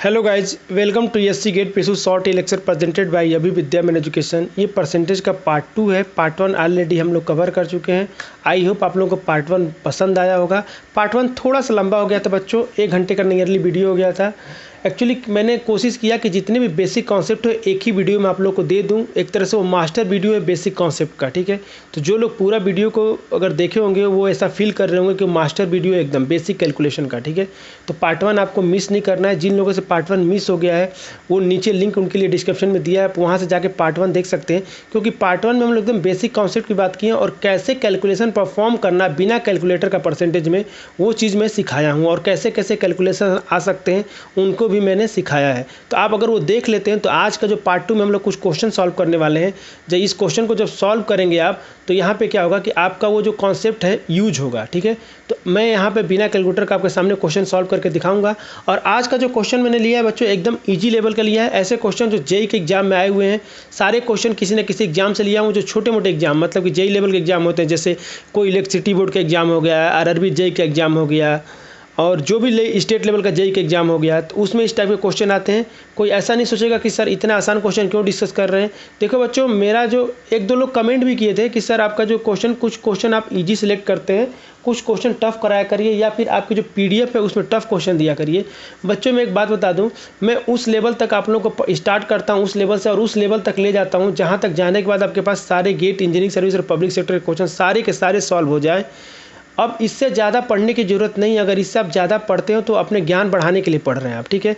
Hello guys, welcome to SC gate पेशू short lecture presented by अभी विद्या मैन एजुकेशन। ये परसेंटेज का पार्ट 2 है। पार्ट 1 ऑलरेडी हम लोग कवर कर चुके हैं। आई होप आप लोगों को पार्ट 1 पसंद आया होगा। पार्ट 1 थोड़ा सा लंबा हो गया था बच्चों, 1 घंटे का नियरली वीडियो हो गया था। एक्चुअली मैंने कोशिश किया कि जितने भी बेसिक कॉन्सेप्ट हो एक ही वीडियो में आप लोग को दे दूं। एक तरह से वो मास्टर वीडियो है बेसिक कॉन्सेप्ट का, ठीक है। तो जो लोग पूरा वीडियो को अगर देखे होंगे वो ऐसा फील कर रहे होंगे कि मास्टर वीडियो है एकदम बेसिक कैलकुलेशन का, ठीक है। तो पार्ट 1 आपको मिस नहीं करना है। जिन लोगों से पार्ट 1 मिस हो गया है वो नीचे लिंक उनके लिए डिस्क्रिप्शन में दिया है, आप वहाँ से जाके पार्ट 1 देख सकते हैं। क्योंकि पार्ट 1 में हम लोग एकदम बेसिक कॉन्सेप्ट की बात की है और कैसे कैलकुलेशन परफॉर्म करना बिना कैलकुलेटर का परसेंटेज में, वो चीज़ मैं सिखाया हूँ। और कैसे कैसे कैलकुलेशन आ सकते हैं उनको भी मैंने सिखाया है। तो आप अगर वो देख लेते हैं तो आज का जो पार्ट 2 में हम लोग कुछ क्वेश्चन सॉल्व करने वाले हैं। जब इस क्वेश्चन को जब सॉल्व करेंगे आप, तो यहाँ पे क्या होगा कि आपका वो जो कॉन्सेप्ट है यूज होगा, ठीक है। तो मैं यहाँ पे बिना कैलकुलेटर का आपके सामने क्वेश्चन सॉल्व करके दिखाऊंगा। और आज का जो क्वेश्चन मैंने लिया है बच्चों एकदम ईजी लेवल का लिया है। ऐसे क्वेश्चन जो जेई के एग्जाम में आए हुए हैं, सारे क्वेश्चन किसी न किसी एग्जाम से लिया हूँ। जो छोटे मोटे एग्जाम मतलब कि जेई लेवल के एग्जाम होते हैं, जैसे कोई इलेक्ट्रिसिटी बोर्ड का एग्जाम हो गया, आरआरबी जेई का एग्जाम हो गया, और जो भी स्टेट लेवल का जेई का एग्जाम हो गया, तो उसमें इस टाइप के क्वेश्चन आते हैं। कोई ऐसा नहीं सोचेगा कि सर इतना आसान क्वेश्चन क्यों डिस्कस कर रहे हैं। देखो बच्चों, मेरा जो एक दो लोग कमेंट भी किए थे कि सर आपका जो क्वेश्चन, कुछ क्वेश्चन आप इजी सिलेक्ट करते हैं, कुछ क्वेश्चन टफ कराया करिए, या फिर आपकी जो पीडीएफ है उसमें टफ क्वेश्चन दिया करिए। बच्चों मैं एक बात बता दूं, मैं उस लेवल तक आप लोगों को स्टार्ट करता हूं, उस लेवल से, और उस लेवल तक ले जाता हूं जहां तक जाने के बाद आपके पास सारे गेट, इंजीनियरिंग सर्विस और पब्लिक सेक्टर के क्वेश्चन सारे के सारे सॉल्व हो जाए। अब इससे ज़्यादा पढ़ने की ज़रूरत नहीं। अगर इससे आप ज़्यादा पढ़ते हो तो अपने ज्ञान बढ़ाने के लिए पढ़ रहे हैं आप, ठीक है।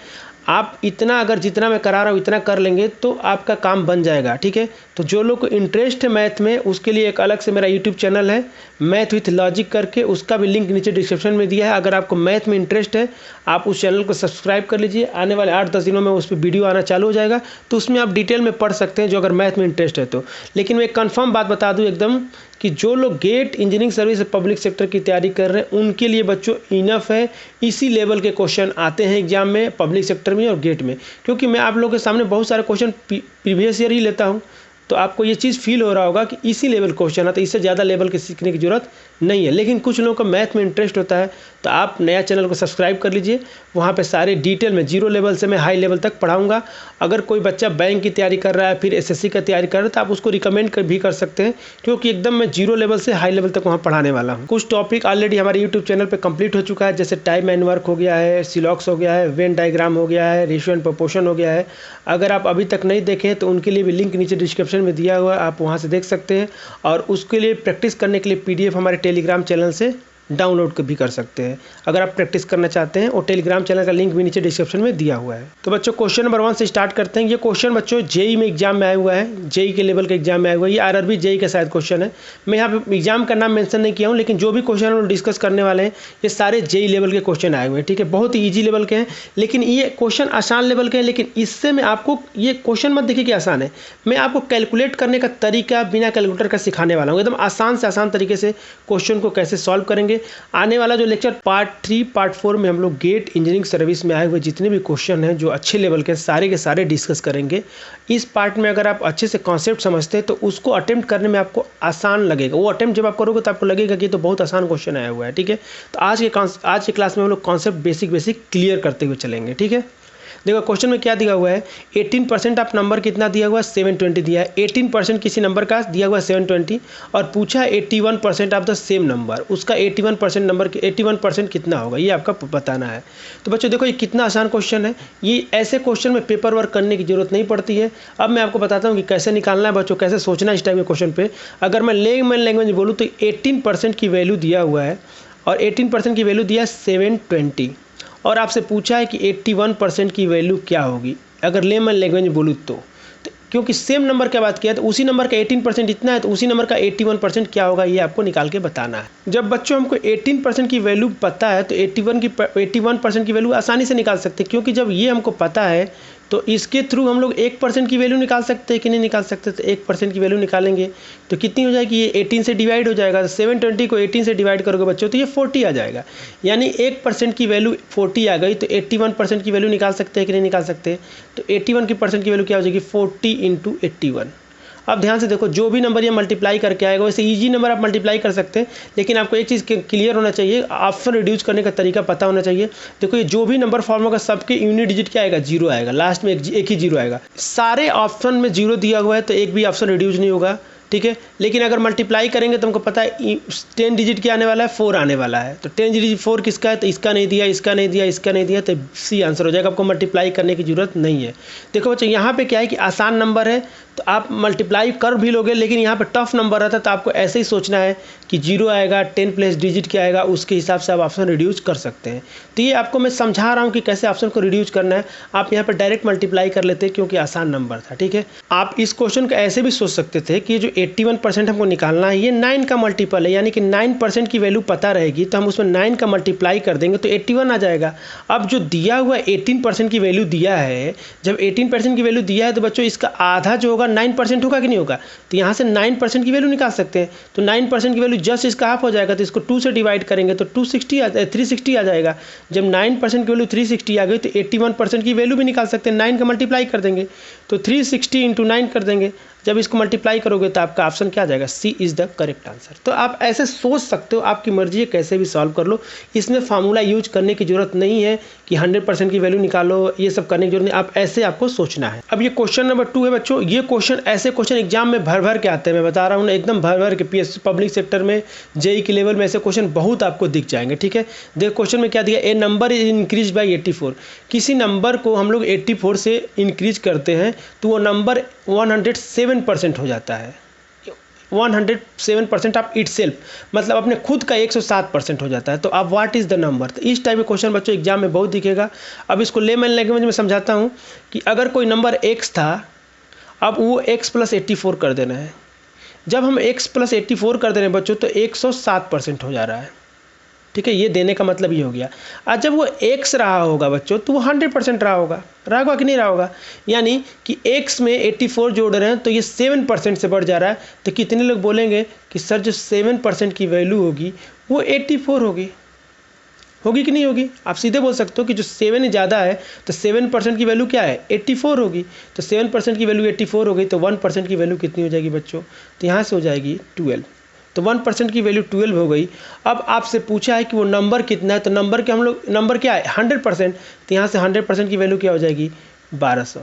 आप इतना, अगर जितना मैं करा रहा हूँ इतना कर लेंगे तो आपका काम बन जाएगा, ठीक है। तो जो लोग को इंटरेस्ट है मैथ में, उसके लिए एक अलग से मेरा यूट्यूब चैनल है मैथ विथ लॉजिक करके, उसका भी लिंक नीचे डिस्क्रिप्शन में दिया है। अगर आपको मैथ में इंटरेस्ट है आप उस चैनल को सब्सक्राइब कर लीजिए। आने वाले 8-10 दिनों में उस पर वीडियो आना चालू हो जाएगा, तो उसमें आप डिटेल में पढ़ सकते हैं जो अगर मैथ में इंटरेस्ट है तो। लेकिन मैं एक कन्फर्म बात बता दूँ एकदम कि जो लोग GATE, engineering service, public sector की तैयारी कर रहे हैं उनके लिए बच्चों इनफ है। इसी लेवल के क्वेश्चन आते हैं एग्जाम में, पब्लिक सेक्टर में और गेट में। क्योंकि मैं आप लोगों के सामने बहुत सारे क्वेश्चन प्रीवियस ईयर ही लेता हूं, तो आपको ये चीज़ फील हो रहा होगा कि इसी लेवल क्वेश्चन आता है, इससे ज़्यादा लेवल के सीखने की जरूरत नहीं है। लेकिन कुछ लोगों को मैथ में इंटरेस्ट होता है, तो आप नया चैनल को सब्सक्राइब कर लीजिए। वहाँ पे सारे डिटेल में जीरो लेवल से मैं हाई लेवल तक पढ़ाऊंगा। अगर कोई बच्चा बैंक की तैयारी कर रहा है, फिर एसएससी का तैयारी कर रहा है, तो आप उसको रिकमेंड भी कर सकते हैं, क्योंकि एकदम मैं जीरो लेवल से हाई लेवल तक वहाँ पढ़ाने वाला हूँ। कुछ टॉपिक ऑलरेडी हमारे यूट्यूब चैनल पर कंप्लीट हो चुका है, जैसे टाइम एंड वर्क हो गया है, सिलॉक्स हो गया है, वेन डायग्राम हो गया है, रेशियो एंड प्रोपोर्शन हो गया है। अगर आप अभी तक नहीं देखें तो उनके लिए भी लिंक नीचे डिस्क्रिप्शन में दिया हुआ है, आप वहाँ से देख सकते हैं। और उसके लिए प्रैक्टिस करने के लिए पीडीएफ हमारे टेलीग्राम चैनल से डाउनलोड भी कर सकते हैं। अगर आप प्रैक्टिस करना चाहते हैं, और टेलीग्राम चैनल का लिंक भी नीचे डिस्क्रिप्शन में दिया हुआ है। तो बच्चों क्वेश्चन नंबर 1 से स्टार्ट करते हैं। ये क्वेश्चन बच्चों जेई में एग्जाम में आया हुआ है, जेई के लेवल के एग्जाम में आया हुआ है। ये आरआरबी जेई का शायद क्वेश्चन है। मैं यहाँ पे एग्जाम का नाम मेंशन नहीं किया हूँ, लेकिन जो भी क्वेश्चन हम लोग डिस्कस करने वाले हैं ये सारे जेई लेवल के क्वेश्चन आए हुए हैं, ठीक है। बहुत ही ईजी लेवल के हैं, लेकिन ये क्वेश्चन आसान लेवल के हैं। लेकिन इससे मैं आपको ये क्वेश्चन मत देखिए कि आसान है, मैं आपको कैलकुलेट करने का तरीका बिना कैलकुलेटर का सिखाने वाला हूँ। एकदम आसान से आसान तरीके से क्वेश्चन को कैसे सॉल्व करेंगे। आने वाला जो लेक्चर पार्ट 3, पार्ट 4 में हम लोग गेट, इंजीनियरिंग सर्विस में आए हुए जितने भी क्वेश्चन हैं जो अच्छे लेवल के सारे डिस्कस करेंगे। इस पार्ट में अगर आप अच्छे से कॉन्सेप्ट समझते हैं तो उसको अटेम्प्ट करने में आपको आसान लगेगा। वो अटेम्प्ट जब आप करोगे तो आपको लगेगा कि तो बहुत आसान क्वेश्चन आया हुआ है, ठीक है। तो आज के क्लास में हम लोग कॉन्सेप्ट बेसिक क्लियर करते हुए चलेंगे, ठीक है। देखो क्वेश्चन में क्या दिया हुआ है, 18% ऑफ नंबर कितना दिया हुआ है, 720 दिया है। 18% किसी नंबर का दिया हुआ है 720, और पूछा है 81% ऑफ द सेम नंबर, उसका 81% नंबर 81% कितना होगा, ये आपका बताना है। तो बच्चों देखो ये कितना आसान क्वेश्चन है। ये ऐसे क्वेश्चन में पेपर वर्क करने की जरूरत नहीं पड़ती है। अब मैं आपको बताता हूँ कि कैसे निकालना है बच्चों, कैसे सोचना है इस टाइप के क्वेश्चन पे। अगर मैं लेमन लैंग्वेज बोलूँ तो 18% की वैल्यू दिया हुआ है, और 18% की वैल्यू दिया है 720, और आपसे पूछा है कि 81% की वैल्यू क्या होगी अगर लेमन लैंग्वेज में बोलूँ तो। क्योंकि सेम नंबर की बात किया तो उसी नंबर का 18% इतना है, तो उसी नंबर का 81% क्या होगा ये आपको निकाल के बताना है। जब बच्चों हमको 18% की वैल्यू पता है तो 81% की वैल्यू आसानी से निकाल सकते हैं। क्योंकि जब ये हमको पता है तो इसके थ्रू हम लोग 1% की वैल्यू निकाल सकते हैं कि नहीं निकाल सकते। तो 1% की वैल्यू निकालेंगे तो कितनी हो जाएगी, ये 18 से डिवाइड हो जाएगा। 720 को 18 से डिवाइड करोगे बच्चों तो ये 40 आ जाएगा, यानी 1% की वैल्यू 40 आ गई। तो 81% की वैल्यू निकाल सकते हैं कि नहीं निकाल सकते। तो 81% की वैल्यू क्या हो जाएगी, 40 × 81। अब ध्यान से देखो, जो भी नंबर ये मल्टीप्लाई करके आएगा वैसे ईजी नंबर आप मल्टीप्लाई कर सकते हैं, लेकिन आपको एक चीज़ क्लियर होना चाहिए, ऑप्शन रिड्यूस करने का तरीका पता होना चाहिए। देखो ये जो भी नंबर फॉर्म होगा सबके यूनिट डिजिट क्या आएगा, जीरो आएगा, लास्ट में एक ही जीरो आएगा। सारे ऑप्शन में जीरो दिया हुआ है तो एक भी ऑप्शन रिड्यूस नहीं होगा, ठीक है। लेकिन अगर मल्टीप्लाई करेंगे तो हमको पता है 10 डिजिट क्या आने वाला है, 4 आने वाला है। तो 10 डिजिट 4 किसका है, तो इसका नहीं दिया, इसका नहीं दिया, इसका नहीं दिया, तो सी आंसर हो जाएगा। आपको मल्टीप्लाई करने की जरूरत नहीं है। देखो बच्चों यहाँ पे क्या है कि आसान नंबर है तो आप मल्टीप्लाई कर भी लोगे, लेकिन यहाँ पे टफ नंबर रहता है तो आपको ऐसे ही सोचना है कि जीरो आएगा, 10 प्लस डिजिट क्या आएगा, उसके हिसाब से आप ऑप्शन रिड्यूस कर सकते हैं। तो ये आपको मैं समझा रहा हूँ कि कैसे ऑप्शन को रिड्यूस करना है। आप यहाँ पर डायरेक्ट मल्टीप्लाई कर लेते क्योंकि आसान नंबर था, ठीक है। आप इस क्वेश्चन को ऐसे भी सोच सकते थे कि जो 81% हमको निकालना है ये 9 का मल्टीपल है, यानी कि 9% की वैल्यू पता रहेगी तो हम उसमें 9 का मल्टीप्लाई कर देंगे तो 81 आ जाएगा। अब जो दिया हुआ 18% की वैल्यू दिया है, जब 18% की वैल्यू दिया है तो बच्चों इसका आधा जो होगा 9% होगा कि नहीं होगा, तो यहाँ से 9% की वैल्यू निकाल सकते हैं। तो 9% की वैल्यू जस्ट इसका हाफ हो जाएगा, तो इसको 2 से डिवाइड करेंगे तो 360 आ जाएगा। जब 9% की वैल्यू 360 आ गई तो 81% की वैल्यू भी निकाल सकते हैं, 9 का मल्टीप्लाई कर देंगे तो 360 इंटू 9 कर देंगे। जब इसको मल्टीप्लाई करोगे तो आपका ऑप्शन क्या आ जाएगा, सी इज़ द करेक्ट आंसर। तो आप ऐसे सोच सकते हो, आपकी मर्जी है कैसे भी सॉल्व कर लो, इसमें फार्मूला यूज करने की जरूरत नहीं है कि 100% की वैल्यू निकालो, ये सब करने की जरूरत नहीं, आप ऐसे आपको सोचना है। अब ये क्वेश्चन नंबर 2 है बच्चों। ये क्वेश्चन ऐसे क्वेश्चन एग्जाम में भर भर के आते हैं, मैं बता रहा हूँ ना, एकदम भर भर के पीएससी पब्लिक सेक्टर में जेई के लेवल में ऐसे क्वेश्चन बहुत आपको दिख जाएंगे, ठीक है। देखो क्वेश्चन में क्या दिया, ए नंबर इज इंक्रीज बाई 84। किसी नंबर को हम लोग 84 से इंक्रीज करते हैं तो वो नंबर 107% हो जाता है। 107% ऑफ इट सेल्फ, मतलब अपने खुद का 107% हो जाता है। तो अब व्हाट इज़ द नंबर, तो इस टाइप के क्वेश्चन बच्चों एग्जाम में बहुत दिखेगा। अब इसको लेमन लैंग्वेज में समझाता हूँ कि अगर कोई नंबर x था, अब वो x प्लस 84 कर देना है। जब हम x प्लस 84 कर दे रहे हैं बच्चों तो 107% हो जा रहा है, ठीक है। ये देने का मतलब ये हो गया। आज जब वो x रहा होगा बच्चों तो वो 100% रहा होगा कि नहीं रहा होगा, यानी कि x में 84 जोड़ रहे हैं तो ये 7% से बढ़ जा रहा है। तो कितने लोग बोलेंगे कि सर जो 7% की वैल्यू होगी वो 84 होगी कि नहीं होगी। आप सीधे बोल सकते हो कि जो 7 ज़्यादा है तो 7% की वैल्यू क्या है, 84 होगी। तो 7% की वैल्यू 84 हो गई तो 1% की वैल्यू कितनी हो जाएगी बच्चों, तो यहाँ से हो जाएगी 12। तो 1% की वैल्यू 12 हो गई। अब आपसे पूछा है कि वो नंबर कितना है, तो नंबर के हम लोग नंबर क्या है 100%, तो यहाँ से 100% की वैल्यू क्या हो जाएगी 1200।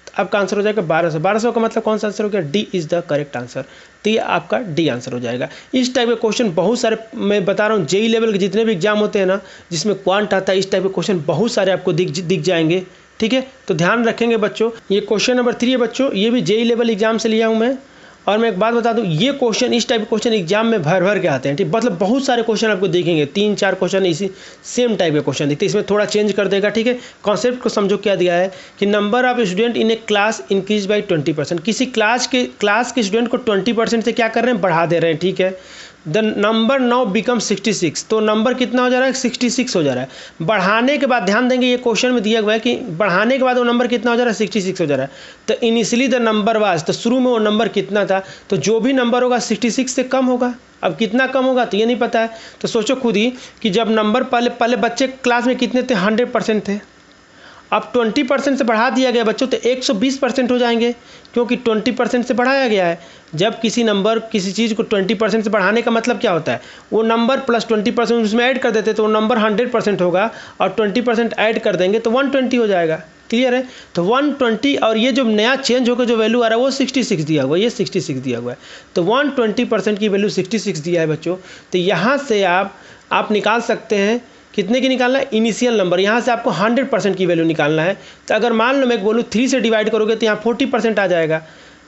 तो आपका आंसर हो जाएगा 1200। 1200 का मतलब कौन सा आंसर हो गया, D is the correct answer. तो ये आपका डी आंसर हो जाएगा। इस टाइप के क्वेश्चन बहुत सारे, मैं बता रहा हूँ जेई लेवल के जितने भी एग्जाम होते हैं ना जिसमें क्वांट आता है, इस टाइप के क्वेश्चन बहुत सारे आपको दिख जाएंगे, ठीक है। तो ध्यान रखेंगे बच्चों। ये क्वेश्चन नंबर 3 है बच्चों, ये भी जेई लेवल एग्जाम से लिया हूँ मैं। और मैं एक बात बता दूं, ये क्वेश्चन इस टाइप के क्वेश्चन एग्जाम में भर भर के आते हैं, ठीक। मतलब बहुत सारे क्वेश्चन आपको देखेंगे, 3-4 क्वेश्चन इसी सेम टाइप के क्वेश्चन दिखते हैं। इसमें थोड़ा चेंज कर देगा, ठीक है। कॉन्सेप्ट को समझो, क्या दिया है कि number of student in A class increase by 20%। किसी क्लास के स्टूडेंट को 20% से क्या कर रहे हैं, बढ़ा दे रहे हैं, ठीक है। The number now become 66। तो नंबर कितना हो जा रहा है, 66 हो जा रहा है। बढ़ाने के बाद ध्यान देंगे, ये क्वेश्चन में दिया हुआ है कि बढ़ाने के बाद वो नंबर कितना हो जा रहा है, 66 हो जा रहा है। तो इनिशियली द नंबर वाज, तो शुरू में वो नंबर कितना था, तो जो भी नंबर होगा 66 से कम होगा। अब कितना कम होगा तो ये नहीं पता है, तो सोचो खुद ही कि जब नंबर पहले बच्चे क्लास में कितने थे, 100% थे। अब 20% से बढ़ा दिया गया बच्चों तो 120% हो जाएंगे, क्योंकि 20% से बढ़ाया गया है। जब किसी चीज़ को 20% से बढ़ाने का मतलब क्या होता है, वो नंबर प्लस 20% उसमें ऐड कर देते तो वो नंबर 100% होगा, और 20% ऐड कर देंगे तो 120 हो जाएगा। क्लियर है। तो 120, और ये जो नया चेंज होकर जो वैल्यू आ रहा है वो 66 दिया हुआ है, ये 66 दिया हुआ है। तो 120% की वैल्यू 66 दिया है बच्चों। तो यहाँ से आप निकाल सकते हैं कितने की निकालना है, इनिशियल नंबर। यहाँ से आपको 100% की वैल्यू निकालना है। तो अगर मान लो मैं बोलूँ 3 से डिवाइड करोगे तो यहाँ 40% आ जाएगा।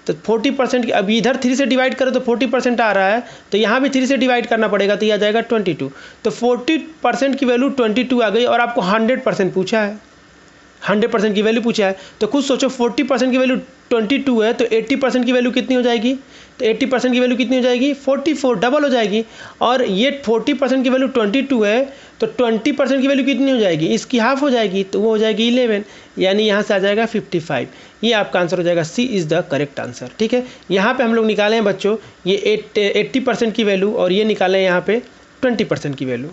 तो 40% की, अब इधर 3 से डिवाइड करो तो 40% आ रहा है, तो यहाँ भी 3 से डिवाइड करना पड़ेगा, तो ये आ जाएगा 22। तो 40% की वैल्यू 22 आ गई, और आपको 100% पूछा है, 100% की वैल्यू पूछा है। तो खुद सोचो 40% की वैल्यू 22 है तो 80% की वैल्यू कितनी हो जाएगी, तो 80% की वैल्यू कितनी हो जाएगी, 44, डबल हो जाएगी। और ये 40% की वैल्यू 22 है तो 20% की वैल्यू कितनी हो जाएगी, इसकी हाफ हो जाएगी, तो वो हो जाएगी 11, यानी यहाँ से आ जाएगा 55। ये आपका आंसर हो जाएगा, सी इज़ द करेक्ट आंसर, ठीक है। यहाँ पे हम लोग निकाले हैं बच्चों ये 80% की वैल्यू, और ये निकाले हैं यहाँ पे 20% की वैल्यू।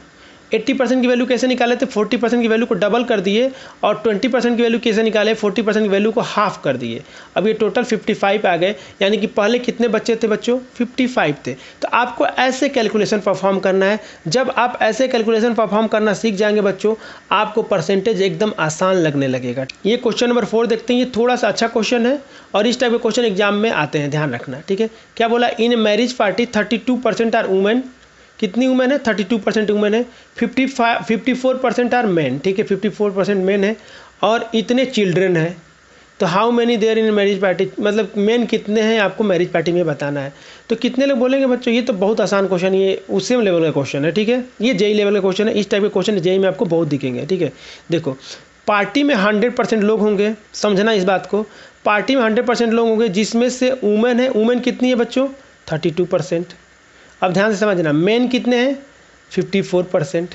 80% की वैल्यू कैसे निकाले थे, 40% की वैल्यू को डबल कर दिए, और 20% की वैल्यू कैसे निकाले, 40% की वैल्यू को हाफ कर दिए। अब ये टोटल 55 आ गए, यानी कि पहले कितने बच्चे थे बच्चों, 55 थे। तो आपको ऐसे कैलकुलेशन परफॉर्म करना है। जब आप ऐसे कैलकुलेशन परफॉर्म करना सीख जाएंगे बच्चों, आपको परसेंटेज एकदम आसान लगने लगेगा। ये क्वेश्चन नंबर 4 देखते हैं। ये थोड़ा सा अच्छा क्वेश्चन है और इस टाइप के क्वेश्चन एग्जाम में आते हैं, ध्यान रखना, ठीक है। क्या बोला, in marriage party 32% are women. कितनी वुमेन है, 32% वुमेन है। 54% आर मैन, ठीक है, 54% मैन है, और इतने चिल्ड्रन है। तो how many there in marriage party, मतलब मैन कितने हैं आपको मैरिज पार्टी में बताना है। तो कितने लोग बोलेंगे बच्चों, ये तो बहुत आसान क्वेश्चन, ये उसी लेवल का क्वेश्चन है, ठीक है। ये जेई लेवल का क्वेश्चन है। इस टाइप के क्वेश्चन जेई में आपको बहुत दिखेंगे, ठीक है। देखो, पार्टी में 100% लोग होंगे, समझना इस बात को। पार्टी में 100% लोग होंगे, जिसमें से वुमेन है, वुमेन कितनी है बच्चों, 32%। अब ध्यान से समझना, मेन कितने हैं, 54%।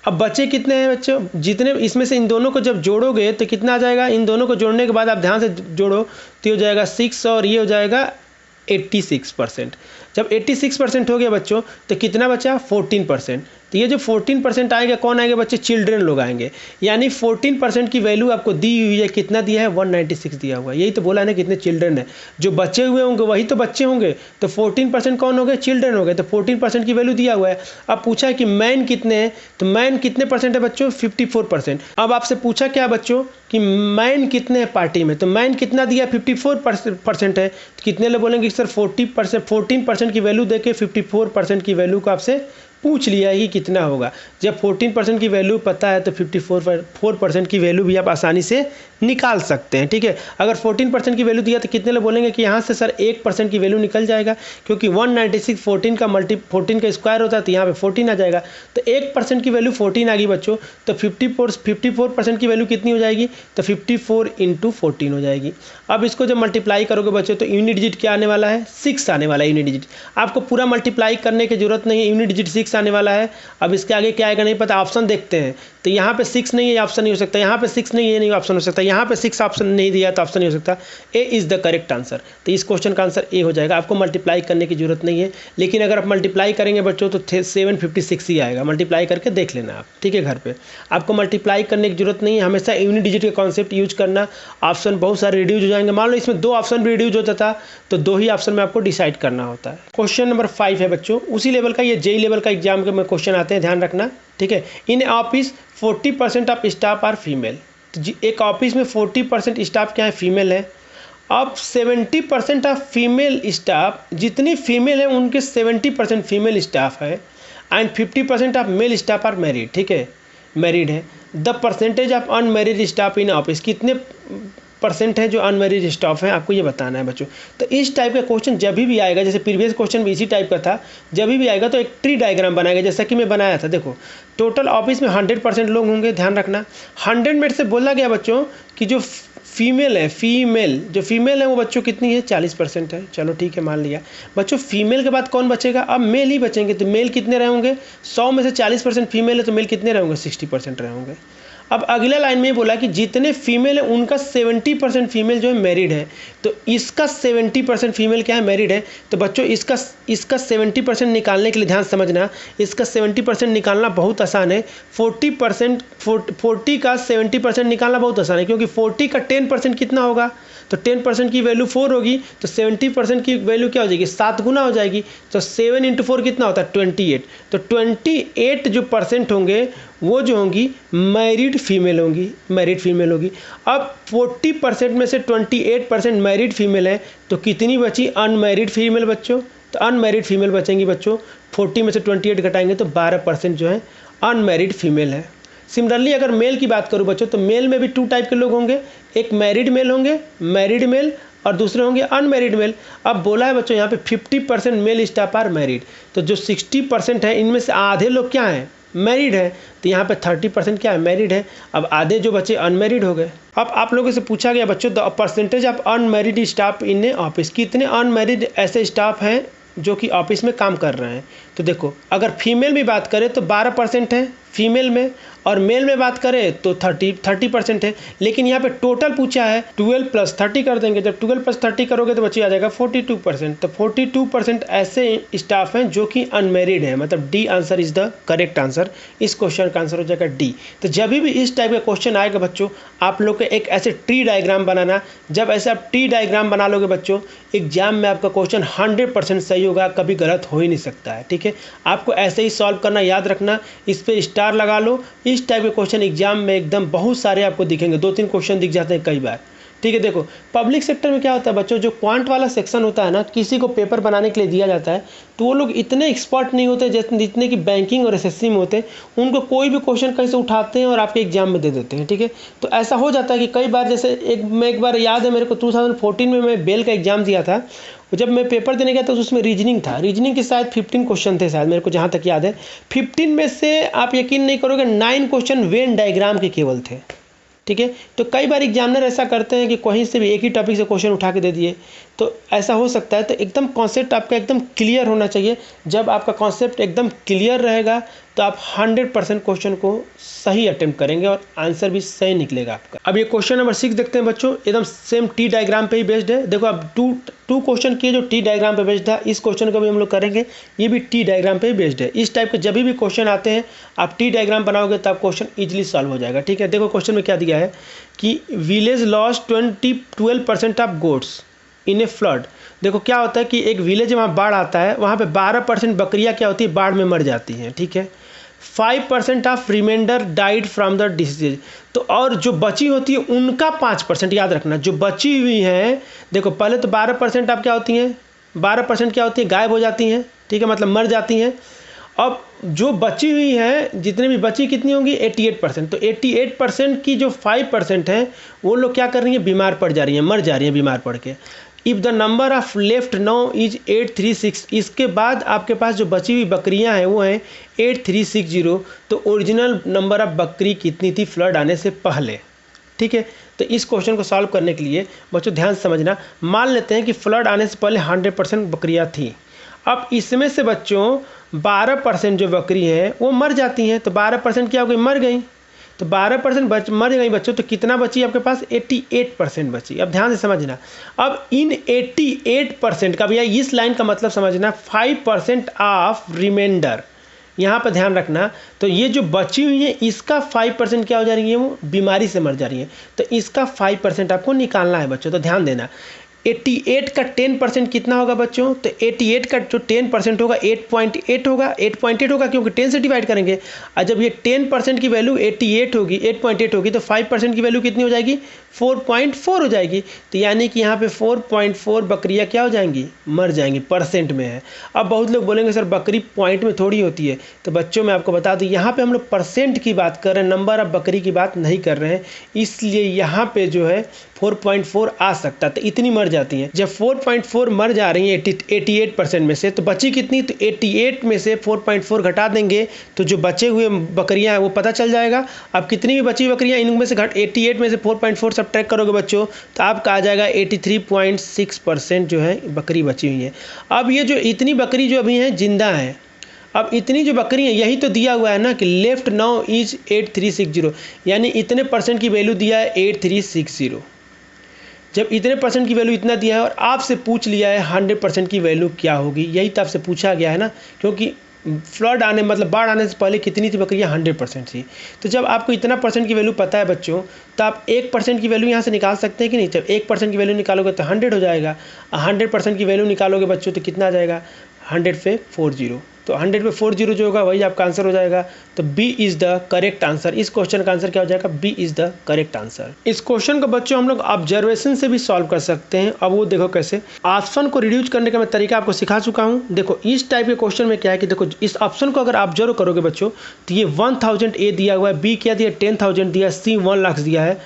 अब बच्चे कितने हैं बच्चों, जितने इसमें से इन दोनों को जब जोड़ोगे तो कितना आ जाएगा, इन दोनों को जोड़ने के बाद आप ध्यान से जोड़ो तो हो जाएगा 6 और ये हो जाएगा 86%। जब 86% हो गया बच्चों तो कितना बचा, 14%। तो ये जो 14% आएगा, कौन आएंगे बच्चे, चिल्ड्रन लोग आएंगे। यानी 14% की वैल्यू आपको दी हुई है, कितना दिया है, 196 दिया हुआ है। यही तो बोला है ना, कितने चिल्ड्रन है, जो बच्चे हुए होंगे वही तो बच्चे होंगे। तो 14% कौन हो गए, चिल्ड्रन हो गए। तो 14% की वैल्यू दिया हुआ है। अब पूछा है कि मैन कितने हैं, तो मैन कितने परसेंट है बच्चों, 54%। अब आपसे पूछा क्या बच्चों कि मैन कितने हैं पार्टी में, तो मैन कितना दिया, 54% है। तो कितने लोग बोलेंगे सर 14% की वैल्यू देके 54% की वैल्यू को आपसे पूछ लिया है कि कितना होगा। जब 14% की वैल्यू पता है तो 54% की वैल्यू भी आप आसानी से निकाल सकते हैं, ठीक है। अगर 14% की वैल्यू दिया तो कितने लोग बोलेंगे कि यहाँ से सर 1% की वैल्यू निकल जाएगा, क्योंकि 196 14 का स्क्वायर होता है, तो यहाँ पे 14 आ जाएगा। तो 1% की वैल्यू 14 आ गई बच्चों। तो 54% की वैल्यू कितनी हो जाएगी, तो 54 × 14 हो जाएगी। अब इसको जब मल्टीप्लाई करोगे बच्चों तो यूनिट डिजिट क्या आने वाला है, 6 आने वाला है यूनिट डिजिट। आपको पूरा मल्टीप्लाई करने की जरूरत नहीं है, यूनिट डिजिट 6 आने वाला है। अब इसके आगे क्या आएगा नहीं पता, ऑप्शन देखते हैं। तो यहाँ पे 6 नहीं है, ऑप्शन नहीं हो सकता। यहाँ पे 6 नहीं है, नहीं ऑप्शन हो सकता। यहाँ पे 6 ऑप्शन नहीं दिया तो ऑप्शन नहीं हो सकता। A is the correct answer. तो इस क्वेश्चन का आंसर ए हो जाएगा। आपको मल्टीप्लाई करने की जरूरत नहीं है, लेकिन अगर आप मल्टीप्लाई करेंगे बच्चों तो 756 ही आएगा। मल्टीप्लाई करके देख लेना आप, ठीक है, घर पे। आपको मल्टीप्लाई करने की जरूरत नहीं है, हमेशा यूनिट डिजिट के कॉन्सेप्ट यूज करना। ऑप्शन बहुत सारे रिड्यूज हो जाएंगे। मान लो इसमें 2 ऑप्शन भी रिड्यूज होता था तो 2 ही ऑप्शन में आपको डिसाइड करना होता है। क्वेश्चन नंबर 5 है बच्चों, उसी लेवल का, ये जेई लेवल का एग्जाम में क्वेश्चन आते हैं, ध्यान रखना, ठीक है। In office 40% of staff are female. एक ऑफिस में 40% स्टाफ क्या है, फीमेल है। अब 70% ऑफ फीमेल स्टाफ, जितनी फीमेल है उनके 70% फीमेल स्टाफ है, and 50% of male staff are married, ठीक है, मैरिड है। The percentage of unmarried staff in office, कितने परसेंट है जो अनमैरिड स्टाफ है, आपको ये बताना है बच्चों। तो इस टाइप का क्वेश्चन जब भी आएगा, जैसे प्रीवियस क्वेश्चन भी इसी टाइप का था, जब भी आएगा तो एक ट्री डायग्राम बनाएगा, जैसा कि मैं बनाया था। देखो, टोटल ऑफिस में 100% लोग होंगे, ध्यान रखना। 100 में से बोला गया बच्चों कि जो फीमेल है, जो फीमेल है वो बच्चों कितनी है, 40% है। चलो ठीक है, मान लिया बच्चों। फीमेल के बाद कौन बचेगा, अब मेल ही बचेंगे। तो मेल कितने रहे होंगे, 100 में से 40% फीमेल है तो मेल कितने रहे होंगे, 60% रहे होंगे। अब अगला लाइन में बोला कि जितने फीमेल है उनका 70% फीमेल जो है मैरिड है। तो इसका 70% फीमेल क्या है, मैरिड है। तो बच्चों इसका 70% निकालने के लिए ध्यान समझना, इसका 70% निकालना बहुत आसान है। 40 का 70% निकालना बहुत आसान है, क्योंकि 40 का 10% कितना होगा, तो 10% की वैल्यू 4 होगी, तो 70% की वैल्यू क्या हो जाएगी, 7 गुना हो जाएगी। तो 7 × 4 कितना होता है, 28। तो 28 जो परसेंट होंगे वो जो होंगी मैरिड फीमेल होंगी, मैरिड फीमेल होगी। अब 40% में से 28% मैरिड फीमेल है, तो कितनी बची, अनमैरिड फीमेल बच्चों। तो अनमैरिड फीमेल बचेंगी बच्चों, 40 में से 28 घटाएंगे तो 12% जो है अनमैरिड फीमेल है। सिमिलरली अगर मेल की बात करूँ बच्चों, तो मेल में भी 2 टाइप के लोग होंगे, एक मैरिड मेल होंगे, मैरिड मेल, और दूसरे होंगे अनमैरिड मेल। अब बोला है बच्चों यहाँ पे 50% मेल स्टाफ आर मैरिड। तो जो 60% है इनमें से आधे लोग क्या हैं, मैरिड है। तो यहाँ पे 30% क्या है, मैरिड है। अब आधे जो बच्चे अनमैरिड हो गए। अब आप लोगों से पूछा गया बच्चों, the percentage of unmarried staff in A office, कितने अनमैरिड ऐसे स्टाफ हैं जो कि ऑफिस में काम कर रहे हैं। तो देखो, अगर फीमेल भी बात करें तो 12% है फीमेल में, और मेल में बात करें तो 30% है, लेकिन यहाँ पे टोटल पूछा है 12 + 30 कर देंगे। जब 12 + 30 करोगे तो बच्चे आ जाएगा 42%। तो 42% ऐसे स्टाफ हैं जो कि अनमेरिड है, मतलब D answer is the correct answer. इस क्वेश्चन का आंसर हो जाएगा डी। तो जब भी इस टाइप का क्वेश्चन आएगा बच्चों, आप लोग को एक ऐसे ट्री डायग्राम बनाना। जब ऐसे आप ट्री डायग्राम बना लोगे बच्चों, एग्जाम में आपका क्वेश्चन 100% सही होगा, कभी गलत हो ही नहीं सकता है। ठीक है, आपको ऐसे ही सॉल्व करना, याद रखना, इस पे स्टार लगा लो। इस टाइप के क्वेश्चन एग्जाम में एकदम बहुत सारे आपको दिखेंगे, 2-3 क्वेश्चन दिख जाते हैं कई बार। ठीक है, देखो पब्लिक सेक्टर में क्या होता है बच्चों, जो क्वांट वाला सेक्शन होता है ना, किसी को पेपर बनाने के लिए दिया जाता है, तो वो लोग इतने एक्सपर्ट नहीं होते जितने कि बैंकिंग और एसएससी में होते हैं। उनको कोई भी क्वेश्चन कहीं से उठाते हैं और आपके एग्जाम में दे देते हैं। ठीक है, तो ऐसा हो जाता है कि कई बार, जैसे एक बार याद है मेरे को 2014 में मैं बेल का एग्जाम दिया था। जब मैं पेपर देने गया तो उसमें रीजनिंग था। रीजनिंग के शायद 15 क्वेश्चन थे शायद, मेरे को जहाँ तक याद है। 15 में से आप यकीन नहीं करोगे 9 क्वेश्चन वेन डायग्राम के केवल थे। ठीक है, तो कई बार एग्जामिनर ऐसा करते हैं कि कहीं से भी एक ही टॉपिक से क्वेश्चन उठा के दे दिए, तो ऐसा हो सकता है। तो एकदम कॉन्सेप्ट आपका एकदम क्लियर होना चाहिए। जब आपका कॉन्सेप्ट एकदम क्लियर रहेगा तो आप 100% क्वेश्चन को सही अटेम्प्ट करेंगे और आंसर भी सही निकलेगा आपका। अब ये क्वेश्चन नंबर 6 देखते हैं बच्चों, एकदम सेम टी डायग्राम पे ही बेस्ड है। देखो अब टू क्वेश्चन किए जो टी डायग्राम पे बेस्ड है, इस क्वेश्चन को भी हम लोग करेंगे, ये भी टी डायग्राम पे ही बेस्ड है। इस टाइप के जब भी क्वेश्चन आते हैं, आप टी डायग्राम बनाओगे तो आप क्वेश्चन ईजिली सॉल्व हो जाएगा। ठीक है, देखो क्वेश्चन में क्या दिया है कि village loss 12% of goats in a flood. देखो क्या होता है कि एक विलेज में वहाँ बाढ़ आता है, वहाँ पे 12% बकरियाँ क्या होती है, बाढ़ में मर जाती हैं। ठीक है, 5% of remainder died from the disease. तो और जो बची होती है उनका 5%, याद रखना, जो बची हुई हैं, देखो पहले तो 12% आप क्या होती हैं, 12% क्या होती है, गायब हो जाती हैं। ठीक है, मतलब मर जाती हैं। अब जो बची हुई है, जितने भी बची कितनी होंगी, 88%। तो 88% की जो 5% है, वो लोग क्या कर रही हैं, बीमार पड़ जा रही हैं, मर जा रही हैं बीमार पड़ के। If the number of left now is 836, इसके बाद आपके पास जो बची हुई बकरियां हैं वो हैं 8360। तो ओरिजिनल नंबर ऑफ बकरी कितनी थी फ्लड आने से पहले। ठीक है, तो इस क्वेश्चन को सॉल्व करने के लिए बच्चों ध्यान से समझना, मान लेते हैं कि फ्लड आने से पहले 100% बकरियां थी। अब इसमें से बच्चों 12% जो बकरी हैं वो मर जाती हैं, तो 12% क्या हो गई, मर गई। तो 12% मर गई बच्चों, तो कितना बची आपके पास, 88% बची। अब ध्यान से समझना, अब इन 88% का, भैया इस लाइन का मतलब समझना, 5% ऑफ रिमाइंडर, यहाँ पर ध्यान रखना। तो ये जो बची हुई है इसका 5% क्या हो जा रही है, वो बीमारी से मर जा रही है। तो इसका 5% आपको निकालना है बच्चों, तो ध्यान देना। 88 का 10% कितना होगा बच्चों, तो 88 का जो 10% होगा 8.8 होगा। 8.8 होगा क्योंकि 10 से डिवाइड करेंगे, और जब ये 10% की वैल्यू 88 होगी, 8.8 होगी, तो 5% की वैल्यू कितनी हो जाएगी, 4.4 हो जाएगी। तो यानी कि यहाँ पे 4.4 बकरियाँ क्या हो जाएंगी, मर जाएंगी, परसेंट में है। अब बहुत लोग बोलेंगे सर बकरी पॉइंट में थोड़ी होती है, तो बच्चों मैं आपको बता दूँ, यहाँ पे हम लोग परसेंट की बात कर रहे हैं, नंबर ऑफ बकरी की बात नहीं कर रहे हैं, इसलिए यहाँ पे जो है 4.4 आ सकता है। तो इतनी मर जाती हैं। जब 4.4 मर जा रही हैं 88% में से, तो बची कितनी, तो 88 में से 4.4 घटा देंगे, तो जो बचे हुए बकरियां हैं वो पता चल जाएगा। अब कितनी भी बची बकरियां, इनमें से 88 में से 4.4 सब्ट्रैक्ट करोगे बच्चों, तो आपका आ जाएगा 83.6% जो है बकरी बची हुई है। अब ये जो इतनी बकरी जो अभी हैं जिंदा हैं, अब इतनी जो बकरी है, यही तो दिया हुआ है ना कि लेफ्ट नाउ इज 8360, यानी इतने परसेंट की वैल्यू दिया है 8360। जब इतने परसेंट की वैल्यू इतना दिया है और आपसे पूछ लिया है 100% की वैल्यू क्या होगी, यही तो आपसे पूछा गया है ना, क्योंकि फ्लड आने मतलब बाढ़ आने से पहले कितनी थी बकरियाँ, 100% थी। तो जब आपको इतना परसेंट की वैल्यू पता है बच्चों, तो आप 1% की वैल्यू यहाँ से निकाल सकते हैं कि नहीं। जब 1% की वैल्यू निकालोगे तो 100 हो जाएगा, 100% की वैल्यू निकालोगे बच्चों तो कितना आ जाएगा, 100 पे 40, तो 100 पे 40 जो होगा वही आपका आंसर हो जाएगा। तो B is the correct answer. इस क्वेश्चन का आंसर क्या हो जाएगा, B is the correct answer. इस क्वेश्चन को बच्चों हम लोग ऑब्जर्वेशन से भी सॉल्व कर सकते हैं। अब वो देखो कैसे, ऑप्शन को रिड्यूस करने का मैं तरीका आपको सिखा चुका हूँ। देखो इस टाइप के क्वेश्चन में क्या है कि देखो इस ऑप्शन को अगर ऑब्जर्व करोगे बच्चों, तो ये 1000 ए दिया हुआ है, बी क्या दिया 10,000 दिया, सी 1 लाख दिया है।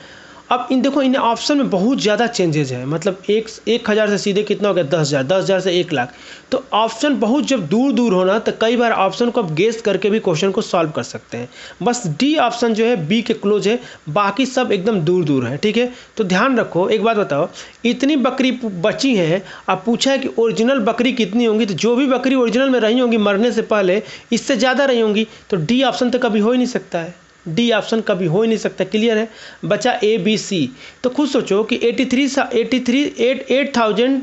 अब इन देखो इन ऑप्शन में बहुत ज़्यादा चेंजेज है, मतलब 1,000 से सीधे कितना हो गया 10,000, 10,000 से 1 लाख। तो ऑप्शन बहुत जब दूर दूर होना, तो कई बार ऑप्शन को आप गेस करके भी क्वेश्चन को सॉल्व कर सकते हैं। बस डी ऑप्शन जो है बी के क्लोज है, बाकी सब एकदम दूर दूर है। ठीक है, तो ध्यान रखो। एक बात बताओ, इतनी बकरी बची है, अब पूछा है कि ओरिजिनल बकरी कितनी होंगी, तो जो भी बकरी ओरिजिनल में रही होंगी मरने से पहले, इससे ज़्यादा रही होंगी, तो डी ऑप्शन तो कभी हो ही नहीं सकता है। डी ऑप्शन कभी हो ही नहीं सकता। क्लियर है? बचा ए बी सी। तो खुद सोचो कि 8,000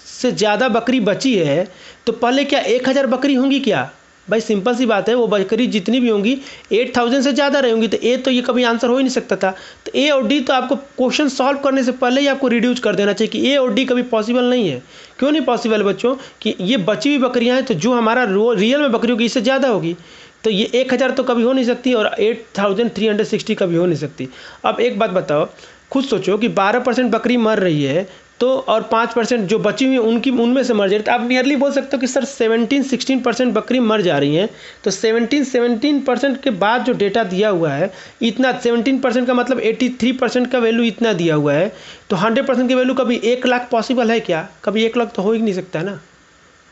से ज़्यादा बकरी बची है, तो पहले क्या 1,000 बकरी होंगी क्या? भाई सिंपल सी बात है, वो बकरी जितनी भी होंगी 8,000 से ज़्यादा रहेंगी, तो ए तो ये कभी आंसर हो ही नहीं सकता था। तो ए और डी तो आपको क्वेश्चन सॉल्व करने से पहले ही आपको रिड्यूस कर देना चाहिए कि ए और डी कभी पॉसिबल नहीं है। क्यों नहीं पॉसिबल बच्चों? कि ये बची हुई बकरियाँ हैं, तो जो हमारा रियल में बकरी होगी इससे ज़्यादा होगी, तो ये 1,000 तो कभी हो नहीं सकती और 8,360 कभी हो नहीं सकती। अब एक बात बताओ, खुद सोचो कि 12% बकरी मर रही है, तो और 5% जो बची हुई उनकी उनमें से मर जा रही है, तो आप नियरली बोल सकते हो कि सर 17-16% बकरी मर जा रही हैं। तो 17% के बाद जो डेटा दिया हुआ है इतना, 17% का मतलब 83% का वैल्यू इतना दिया हुआ है, तो 100% की वैल्यू कभी 1 लाख पॉसिबल है क्या? कभी 1 लाख तो हो ही नहीं सकता है ना।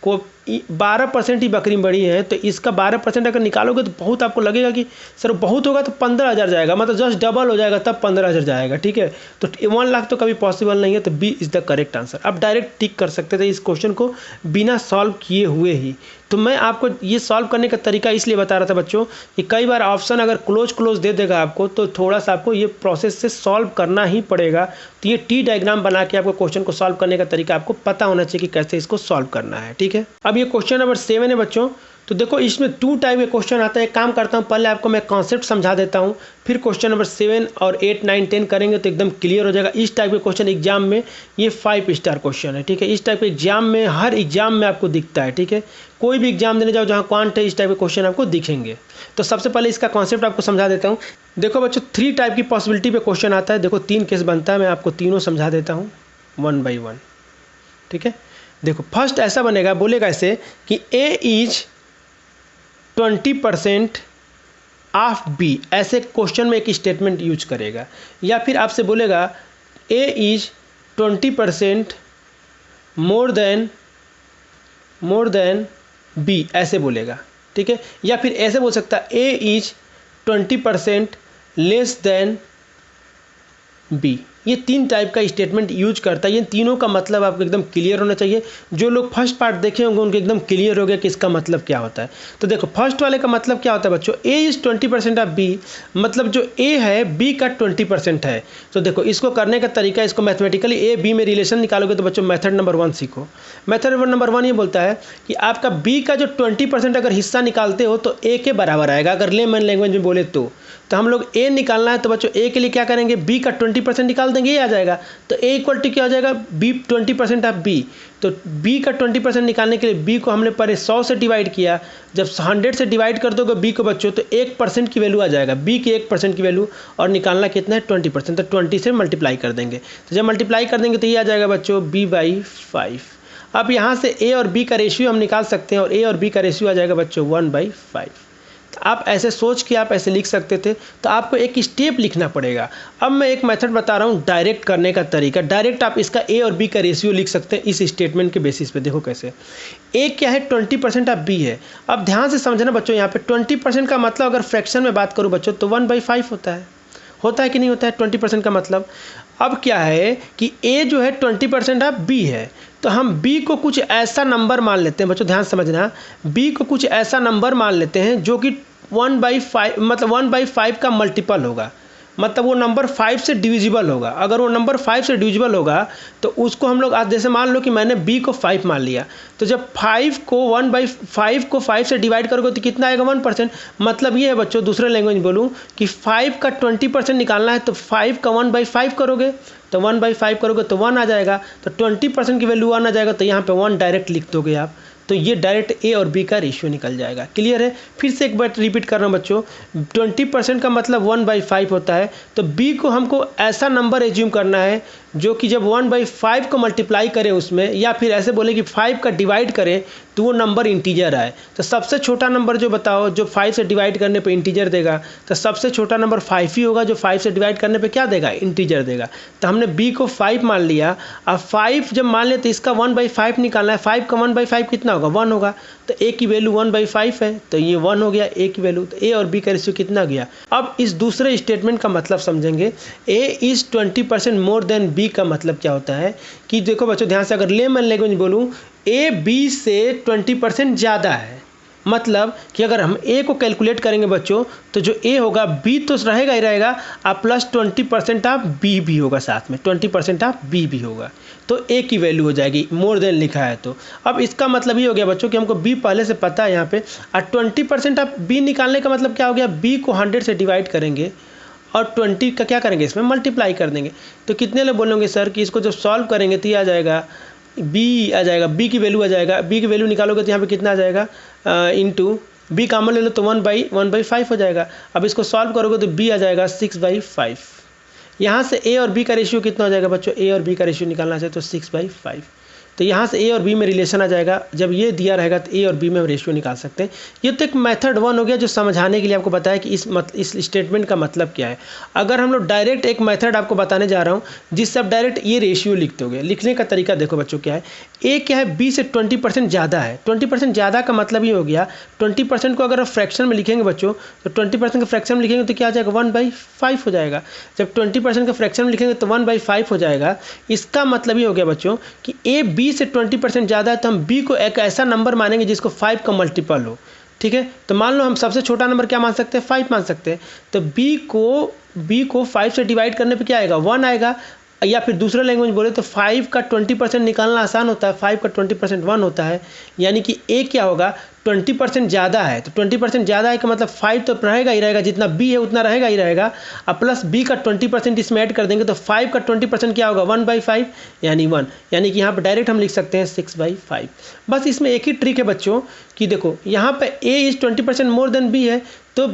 को 12% ही बकरी बड़ी है, तो इसका 12% अगर निकालोगे तो बहुत आपको लगेगा कि सर बहुत होगा तो 15,000 जाएगा, मतलब जस्ट डबल हो जाएगा तब 15,000 जाएगा। ठीक है, तो 1 लाख तो कभी पॉसिबल नहीं है, तो B is the correct answer. आप डायरेक्ट टिक कर सकते थे इस क्वेश्चन को बिना सॉल्व किए हुए ही। तो मैं आपको ये सॉल्व करने का तरीका इसलिए बता रहा था बच्चों कि कई बार ऑप्शन अगर क्लोज दे देगा आपको, तो थोड़ा सा आपको ये प्रोसेस से सॉल्व करना ही पड़ेगा। तो ये टी डायग्राम बना के आपको क्वेश्चन को सॉल्व करने का तरीका आपको पता होना चाहिए कि कैसे इसको सॉल्व करना है। ठीक है, अब ये क्वेश्चन नंबर 7 है बच्चों। तो देखो इसमें 2 टाइप के क्वेश्चन आता है। एक काम करता हूँ, पहले आपको मैं कॉन्सेप्ट समझा देता हूँ, फिर क्वेश्चन नंबर 7 और 8, 9, 10 करेंगे तो एकदम क्लियर हो जाएगा। इस टाइप के क्वेश्चन एग्जाम में ये 5 स्टार क्वेश्चन है। ठीक है, इस टाइप के एग्जाम में हर एग्जाम में आपको दिखता है। ठीक है, कोई भी एग्जाम देने जाओ जहाँ क्वांट है, इस टाइप के क्वेश्चन आपको दिखेंगे। तो सबसे पहले इसका कॉन्सेप्ट आपको समझा देता हूँ। देखो बच्चों 3 टाइप की पॉसिबिलिटी पे क्वेश्चन आता है। देखो 3 केस बनता है, मैं आपको तीनों समझा देता हूँ 1 by 1। ठीक है, देखो फर्स्ट ऐसा बनेगा, बोलेगा ऐसे कि ए इज 20% ऑफ बी, ऐसे क्वेश्चन में एक स्टेटमेंट यूज करेगा। या फिर आपसे बोलेगा ए इज 20% मोर देन बी, ऐसे बोलेगा। ठीक है, या फिर ऐसे बोल सकता है ए इज 20% लेस देन बी। ये 3 टाइप का स्टेटमेंट यूज करता है। ये तीनों का मतलब आपको एकदम क्लियर होना चाहिए। जो लोग फर्स्ट पार्ट देखे होंगे उनको एकदम क्लियर हो गया कि इसका मतलब क्या होता है। तो देखो फर्स्ट वाले का मतलब क्या होता है बच्चों, ए इज 20% ऑफ बी, मतलब जो ए है बी का 20% है। तो देखो इसको करने का तरीका, इसको मैथमेटिकली ए बी में रिलेशन निकालोगे तो बच्चों मेथड नंबर 1 सीखो। मेथड नंबर 1 ये बोलता है कि आपका बी का जो 20% अगर हिस्सा निकालते हो तो ए के बराबर आएगा, अगर लेमन लैंग्वेज में बोले तो हम लोग ए निकालना है, तो बच्चों ए के लिए क्या करेंगे, बी का 20% निकाल देंगे, ये आ जाएगा। तो ए इक्वल टू क्या हो जाएगा, बी 20% ऑफ बी। तो बी का 20% निकालने के लिए बी को हमने पहले 100 से डिवाइड किया। जब 100 से डिवाइड कर दोगे बी को बच्चों, तो 1% की वैल्यू आ जाएगा, बी की 1% की वैल्यू, और निकालना कितना है 20%, तो 20 से मल्टीप्लाई कर देंगे। तो जब मल्टीप्लाई कर देंगे तो ये आ जाएगा बच्चों b/5। अब यहाँ से ए और बी का रेशियो हम निकाल सकते हैं, और ए और बी का रेशियो आ जाएगा बच्चों 1/5। आप ऐसे सोच के आप ऐसे लिख सकते थे, तो आपको एक स्टेप लिखना पड़ेगा। अब मैं एक मेथड बता रहा हूँ डायरेक्ट करने का तरीका। डायरेक्ट आप इसका ए और बी का रेशियो लिख सकते हैं इस स्टेटमेंट के बेसिस पे। देखो कैसे, ए क्या है 20% ऑफ बी है। अब ध्यान से समझना बच्चों, यहाँ पे 20% का मतलब अगर फ्रैक्शन में बात करूँ बच्चों तो 1/5 होता है कि नहीं होता है 20% का मतलब। अब क्या है कि a जो है 20% ऑफ b है, तो हम b को कुछ ऐसा नंबर मान लेते हैं बच्चों, ध्यान समझना, b को कुछ ऐसा नंबर मान लेते हैं जो कि 1/5 मतलब 1/5 का मल्टीपल होगा, मतलब वो नंबर 5 से डिविजिबल होगा। अगर वो नंबर 5 से डिविजिबल होगा तो उसको हम लोग आज जैसे मान लो कि मैंने b को 5 मान लिया, तो जब 5 को 1/5 को 5 से डिवाइड करोगे तो कितना आएगा 1%। मतलब ये है बच्चों, दूसरे लैंग्वेज बोलूँ कि 5 का 20% निकालना है तो 5 का 1/5 करोगे, तो 1/5 करोगे तो 1 आ जाएगा, तो 20% की वैल्यू 1 आ जाएगा, तो यहाँ पे 1 डायरेक्ट लिख दोगे आप, तो ये डायरेक्ट ए और बी का रेशियो निकल जाएगा। क्लियर है? फिर से एक बार रिपीट कर रहा हूँ बच्चों, 20% का मतलब 1/5 होता है, तो बी को हमको ऐसा नंबर एज्यूम करना है जो कि जब 1/5 को मल्टीप्लाई करें उसमें, या फिर ऐसे बोले कि 5 का डिवाइड करें तो वो नंबर इंटीजर आए। तो सबसे छोटा नंबर जो बताओ जो 5 से डिवाइड करने पे इंटीजर देगा, तो सबसे छोटा नंबर 5 ही होगा जो 5 से डिवाइड करने पे क्या देगा, इंटीजर देगा। तो हमने b को 5 मान लिया। अब 5 जब मान लिया तो इसका 1/5 निकालना है, 5 का 1/5 कितना होगा, 1 होगा, तो a की वैल्यू 1/5 है, तो ये 1 हो गया a की वैल्यू। तो a और b का रेशियो कितना गया। अब इस दूसरे स्टेटमेंट का मतलब समझेंगे, a is 20% more than b का मतलब क्या होता है कि देखो बच्चों ध्यान से, अगर लेमन लैंग्वेज बोलूँ, a b से 20% ज़्यादा है, मतलब कि अगर हम ए को कैलकुलेट करेंगे बच्चों तो जो ए होगा बी तो रहेगा ही रहेगा, अब प्लस 20% ऑफ बी भी होगा, साथ में 20% ऑफ बी भी होगा, तो ए की वैल्यू हो जाएगी, मोर देन लिखा है तो। अब इसका मतलब ये हो गया बच्चों कि हमको बी पहले से पता है यहाँ पे, और 20% ऑफ बी निकालने का मतलब क्या हो गया, बी को 100 से डिवाइड करेंगे और 20 का क्या करेंगे, इसमें मल्टीप्लाई कर देंगे। तो कितने लोग बोलेंगे सर कि इसको जब सॉल्व करेंगे तो ये आ जाएगा बी, आ जाएगा बी की वैल्यू आ जाएगा, बी की वैल्यू निकालोगे तो यहाँ पे कितना आ जाएगा, इंटू बी कॉमन ले लो तो 1/5 हो जाएगा। अब इसको सॉल्व करोगे तो बी आ जाएगा 6/5। यहाँ से ए और बी का रेशियो कितना हो जाएगा बच्चों, ए और बी का रेशियो निकालना चाहिए तो 6/5। तो यहाँ से ए और बी में रिलेशन आ जाएगा, जब ये दिया रहेगा तो ए और बी में रेशियो निकाल सकते हैं। ये तो एक मेथड 1 हो गया जो समझाने के लिए आपको बताया कि इस स्टेटमेंट का मतलब क्या है। अगर हम लोग डायरेक्ट एक मेथड आपको बताने जा रहा हूँ जिससे आप डायरेक्ट ये रेशियो लिखते होगे, लिखने का तरीका देखो बच्चों क्या है, ए क्या है, बी से 20% ज़्यादा है। 20% ज़्यादा का मतलब ये हो गया, 20% को अगर आप फ्रैक्शन में लिखेंगे बच्चों तो 20% का फ्रैक्शन में लिखेंगे तो क्या आ जाएगा, 1/5 हो जाएगा। जब 20% का फ्रैक्शन में लिखेंगे तो 1/5 हो जाएगा। इसका मतलब ये हो गया बच्चों कि ए बी से 20% ज़्यादा है तो हम b को एक ऐसा नंबर मानेंगे जिसको 5 का मल्टीपल हो, ठीक है। तो मान लो हम सबसे छोटा नंबर क्या मान सकते हैं, 5 मान सकते हैं। तो b को 5 से डिवाइड करने पे क्या आएगा, 1 आएगा। या फिर दूसरे लैंग्वेज बोले तो 5 का 20% निकालना आसान होता है, 5 का 20% 1 होता है। यानी कि a क्या होगा, 20% ज़्यादा है, तो 20% ज़्यादा है का मतलब 5 तो रहेगा ही रहेगा, जितना b है उतना रहेगा ही रहेगा। अब प्लस b का 20% इसमें ऐड कर देंगे तो 5 का 20% क्या होगा, 1/5 यानी 1। यानी कि यहाँ पर डायरेक्ट हम लिख सकते हैं 6/5। बस इसमें एक ही ट्रिक है बच्चों कि देखो यहाँ पे a is 20% more than b है, तो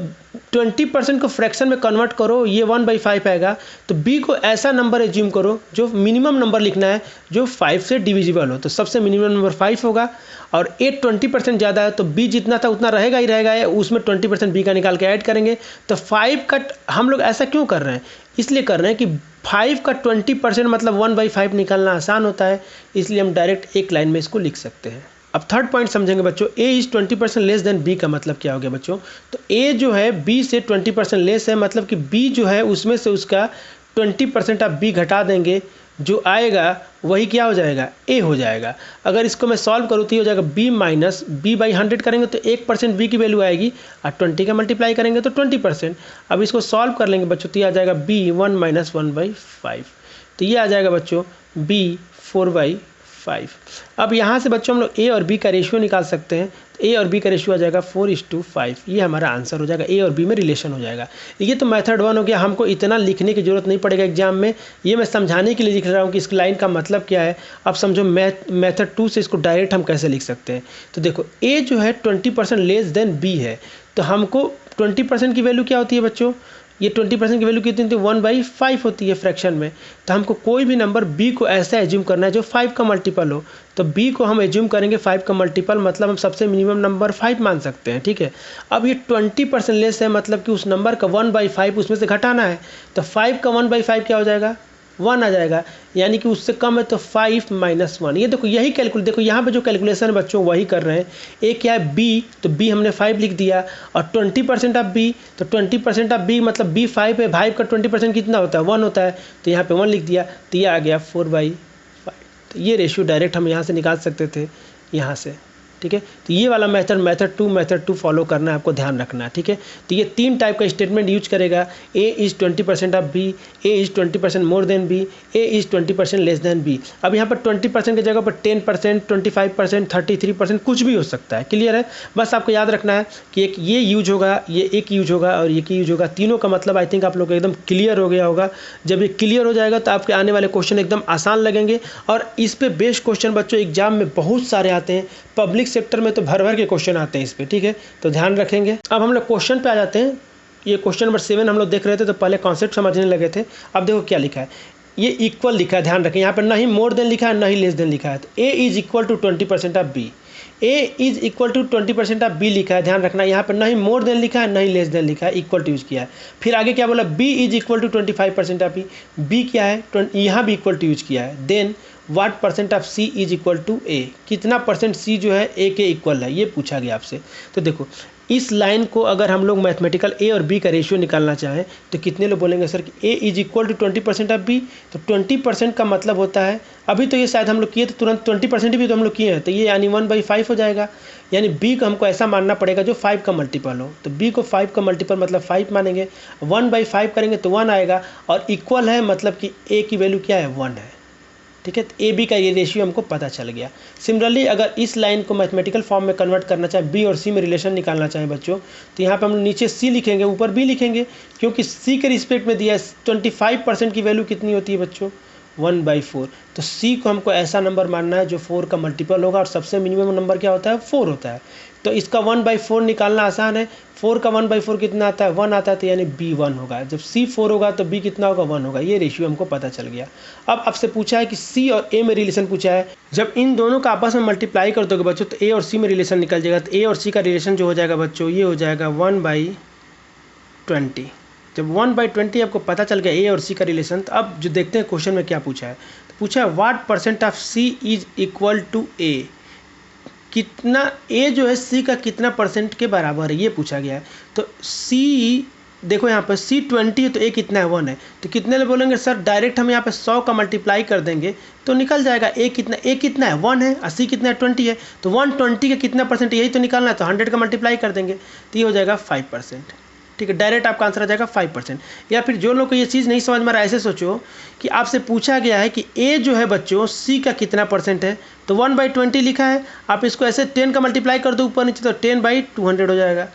20% को फ्रैक्शन में कन्वर्ट करो, ये 1/5 आएगा। तो b को ऐसा नंबर एज्यूम करो जो मिनिमम नंबर लिखना है जो 5 से डिविजिबल हो, तो सबसे मिनिमम नंबर 5 होगा। और a 20% ज़्यादा है तो b जितना था उतना रहेगा ही रहेगा, उसमें 20% b का निकाल के ऐड करेंगे। तो 5 का हम लोग ऐसा क्यों कर रहे हैं, इसलिए कर रहे हैं कि 5 का 20% मतलब 1/5 निकालना आसान होता है, इसलिए हम डायरेक्ट एक लाइन में इसको लिख सकते हैं। अब थर्ड पॉइंट समझेंगे बच्चों, a is 20% less than b का मतलब क्या हो गया बच्चों। तो a जो है b से 20% लेस है, मतलब कि b जो है उसमें से उसका 20% आप b घटा देंगे, जो आएगा वही क्या हो जाएगा, a हो जाएगा। अगर इसको मैं सॉल्व करूँ तो ये हो जाएगा b माइनस b/100 करेंगे तो 1% b की वैल्यू आएगी, और 20 का मल्टीप्लाई करेंगे तो 20%। अब इसको सॉल्व कर लेंगे बच्चों तो ये आ जाएगा b 1 माइनस 1/5, तो ये आ जाएगा बच्चों b 4/5। अब यहाँ से बच्चों हम लोग a और b का रेशियो निकाल सकते हैं, तो a और b का रेशियो आ जाएगा 4:5, ये हमारा आंसर हो जाएगा, a और b में रिलेशन हो जाएगा। ये तो मेथड 1 हो गया, हमको इतना लिखने की जरूरत नहीं पड़ेगा एग्जाम में, ये मैं समझाने के लिए लिख रहा हूँ कि इस लाइन का मतलब क्या है। अब समझो मेथड 2 से इसको डायरेक्ट हम कैसे लिख सकते हैं। तो देखो a जो है 20% लेस देन b है, तो हमको 20% की वैल्यू क्या होती है बच्चों, ये 20% की वैल्यू कितनी होती है, 1/5 होती है फ्रैक्शन में। तो हमको कोई भी नंबर b को ऐसा एज्यूम करना है जो 5 का मल्टीपल हो, तो b को हम एज्यूम करेंगे 5 का मल्टीपल, मतलब हम सबसे मिनिमम नंबर 5 मान सकते हैं, ठीक है। अब ये 20% लेस है, मतलब कि उस नंबर का 1/5 उसमें से घटाना है, तो 5 का 1/5 क्या हो जाएगा, 1 आ जाएगा। यानी कि उससे कम है तो 5 माइनस 1। ये देखो यही देखो यहाँ पे जो कैलकुलेशन है बच्चों वही कर रहे हैं। ए क्या है b, तो b हमने 5 लिख दिया, और 20% ऑफ b, तो 20% ऑफ b मतलब b 5 है, 5 का 20% कितना होता है, 1 होता है, तो यहाँ पे 1 लिख दिया, तो ये आ गया 4/5। तो ये रेशियो डायरेक्ट हम यहाँ से निकाल सकते थे, यहाँ से, ठीक है। तो ये वाला मेथड टू फॉलो करना है, आपको ध्यान रखना है, ठीक है। तो ये 3 टाइप का स्टेटमेंट यूज करेगा, a is 20% of b, a is 20% more than b, a is 20% less than b। अब यहाँ पर 20% की जगह पर 10%, 25%, 33% कुछ भी हो सकता है, क्लियर है। बस आपको याद रखना है कि एक ये यूज होगा, ये एक यूज होगा और ये यूज होगा, तीनों का मतलब आई थिंक आप लोग को एकदम क्लियर हो गया होगा। जब ये क्लियर हो जाएगा तो आपके आने वाले क्वेश्चन एकदम आसान लगेंगे, और इस पे बेस्ड क्वेश्चन बच्चों एग्जाम में बहुत सारे आते हैं, पब्लिक सेक्टर में तो भर भर के क्वेश्चन आते हैं इस पे, ठीक है, तो ध्यान रखेंगे। अब हम लोग क्वेश्चन पे आ जाते हैं। ये क्वेश्चन नंबर 7 हम लोग देख रहे थे, तो पहले कॉन्सेप्ट समझने लगे थे। अब देखो क्या लिखा है, ये इक्वल लिखा है, ध्यान रखें, यहाँ पर ना ही मोर देन लिखा है ना ही लेस देन लिखा है। तो a is equal to 20% of b, a is equal to 20% of b लिखा है, ध्यान रखना, यहाँ पर ना ही मोर देन लिखा है ना ही लेस देन लिखा है, इक्वल टू यूज किया है। फिर आगे क्या बोला, b is equal to 25% of b, b क्या है, यहाँ भी इक्वल टू यूज किया है। Then what percent of c is equal to a, कितना परसेंट c जो है a के इक्वल है, ये पूछा गया आपसे। तो देखो इस लाइन को अगर हम लोग मैथमेटिकल ए और बी का रेशियो निकालना चाहें तो कितने लोग बोलेंगे सर कि A is equal to 20% of B. तो 20% का मतलब होता है, अभी तो ये शायद हम लोग किए तो तुरंत 20% भी तो हम लोग किए हैं, तो ये यानी 1/5 हो जाएगा। यानी बी को हमको ऐसा मानना पड़ेगा जो 5 का मल्टीपल हो। तो बी को 5 का मल्टीपल मतलब 5 मानेंगे, 1/5 करेंगे तो 1 आएगा, और इक्वल है मतलब कि ए की वैल्यू क्या है, 1 है। ठीक है, तो ए बी का ये रेशियो हमको पता चल गया। सिमिलरली अगर इस लाइन को मैथमेटिकल फॉर्म में कन्वर्ट करना चाहे, बी और सी में रिलेशन निकालना चाहें बच्चों, तो यहाँ पे हम नीचे सी लिखेंगे, ऊपर बी लिखेंगे, क्योंकि सी के रिस्पेक्ट में दिया है 25% की वैल्यू कितनी होती है बच्चों, 1/4। तो सी को हमको ऐसा नंबर मानना है जो 4 का मल्टीपल होगा, और सबसे मिनिमम नंबर क्या होता है, 4 होता है। तो इसका 1/4 निकालना आसान है। 4 का 1/4 कितना आता है, 1 आता है, तो यानी बी 1 होगा। जब सी 4 होगा तो बी कितना होगा, 1 होगा। ये रेशियो हमको पता चल गया। अब आपसे पूछा है कि सी और ए में रिलेशन पूछा है, जब इन दोनों का आपस में मल्टीप्लाई कर दोगे बच्चों तो ए और सी में रिलेशन निकल जाएगा। तो ए और सी का रिलेशन जो हो जाएगा बच्चों, ये हो जाएगा 1/20। जब 1/20 आपको पता चल गया ए और सी का रिलेशन, तो अब जो देखते हैं क्वेश्चन में क्या पूछा है। तो पूछा है what percent of C is equal to A, कितना ए जो है सी का कितना परसेंट के बराबर है, ये पूछा गया है। तो सी देखो यहाँ पर सी 20 है तो ए कितना है, 1 है। तो कितने ले बोलेंगे सर, डायरेक्ट हम यहाँ पे 100 का मल्टीप्लाई कर देंगे तो निकल जाएगा। ए कितना है, 1 है, और सी कितना है, 20 है। तो 120 का कितना परसेंट, यही तो निकालना है, तो 100 का मल्टीप्लाई कर देंगे तो ये हो जाएगा 5%। ठीक है, डायरेक्ट आपका आंसर आ जाएगा 5%। या फिर जो लोग को ये चीज़ नहीं समझ में आ रहा है, ऐसे सोचो कि आपसे पूछा गया है कि ए जो है बच्चों सी का कितना परसेंट है, तो 1/20 लिखा है, आप इसको ऐसे 10 का मल्टीप्लाई कर दो ऊपर नीचे, तो 10/200 हो जाएगा।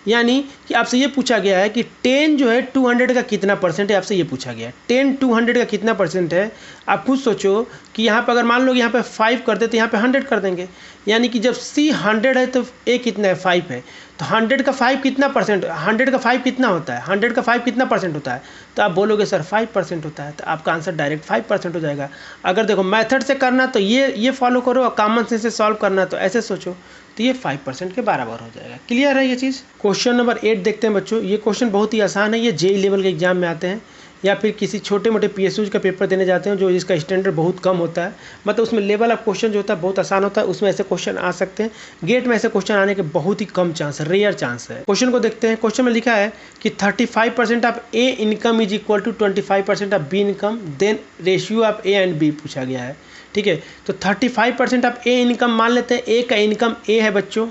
यानी कि आपसे ये पूछा गया है कि 10 जो है 200 का कितना परसेंट है, आपसे ये पूछा गया है 10 200 का कितना परसेंट है। आप खुद सोचो कि यहाँ पर अगर मान लो यहाँ पे 5 कर दे तो यहाँ पे 100 कर देंगे, यानी कि जब सी 100 है तो ए कितना है, 5 है। तो 100 का 5 कितना परसेंट, 100 का 5 कितना होता है, 100 का 5 कितना परसेंट होता है, तो आप बोलोगे सर 5% होता है, तो आपका आंसर डायरेक्ट 5% हो जाएगा। अगर देखो मेथड से करना तो ये फॉलो करो, और कॉमन सेंस से सॉल्व करना तो ऐसे सोचो, तो ये 5% के बराबर हो जाएगा। क्लियर है ये चीज़। क्वेश्चन नंबर 8 देखते हैं बच्चों। ये क्वेश्चन बहुत ही आसान है, ये जेईई लेवल के एग्जाम में आते हैं, या फिर किसी छोटे मोटे पीएसयू का पेपर देने जाते हैं जो इसका स्टैंडर्ड बहुत कम होता है, मतलब उसमें लेवल ऑफ क्वेश्चन जो होता है बहुत आसान होता है, उसमें ऐसे क्वेश्चन आ सकते हैं। गेट में ऐसे क्वेश्चन आने के बहुत ही कम चांस है, रेयर चांस है। क्वेश्चन को देखते हैं। क्वेश्चन में लिखा है कि 35% of A income is equal to 25% of B income, then ratio of A and B पूछा गया है। ठीक है, तो 35% ऑफ ए इनकम मान लेते हैं, ए का इनकम ए है बच्चों,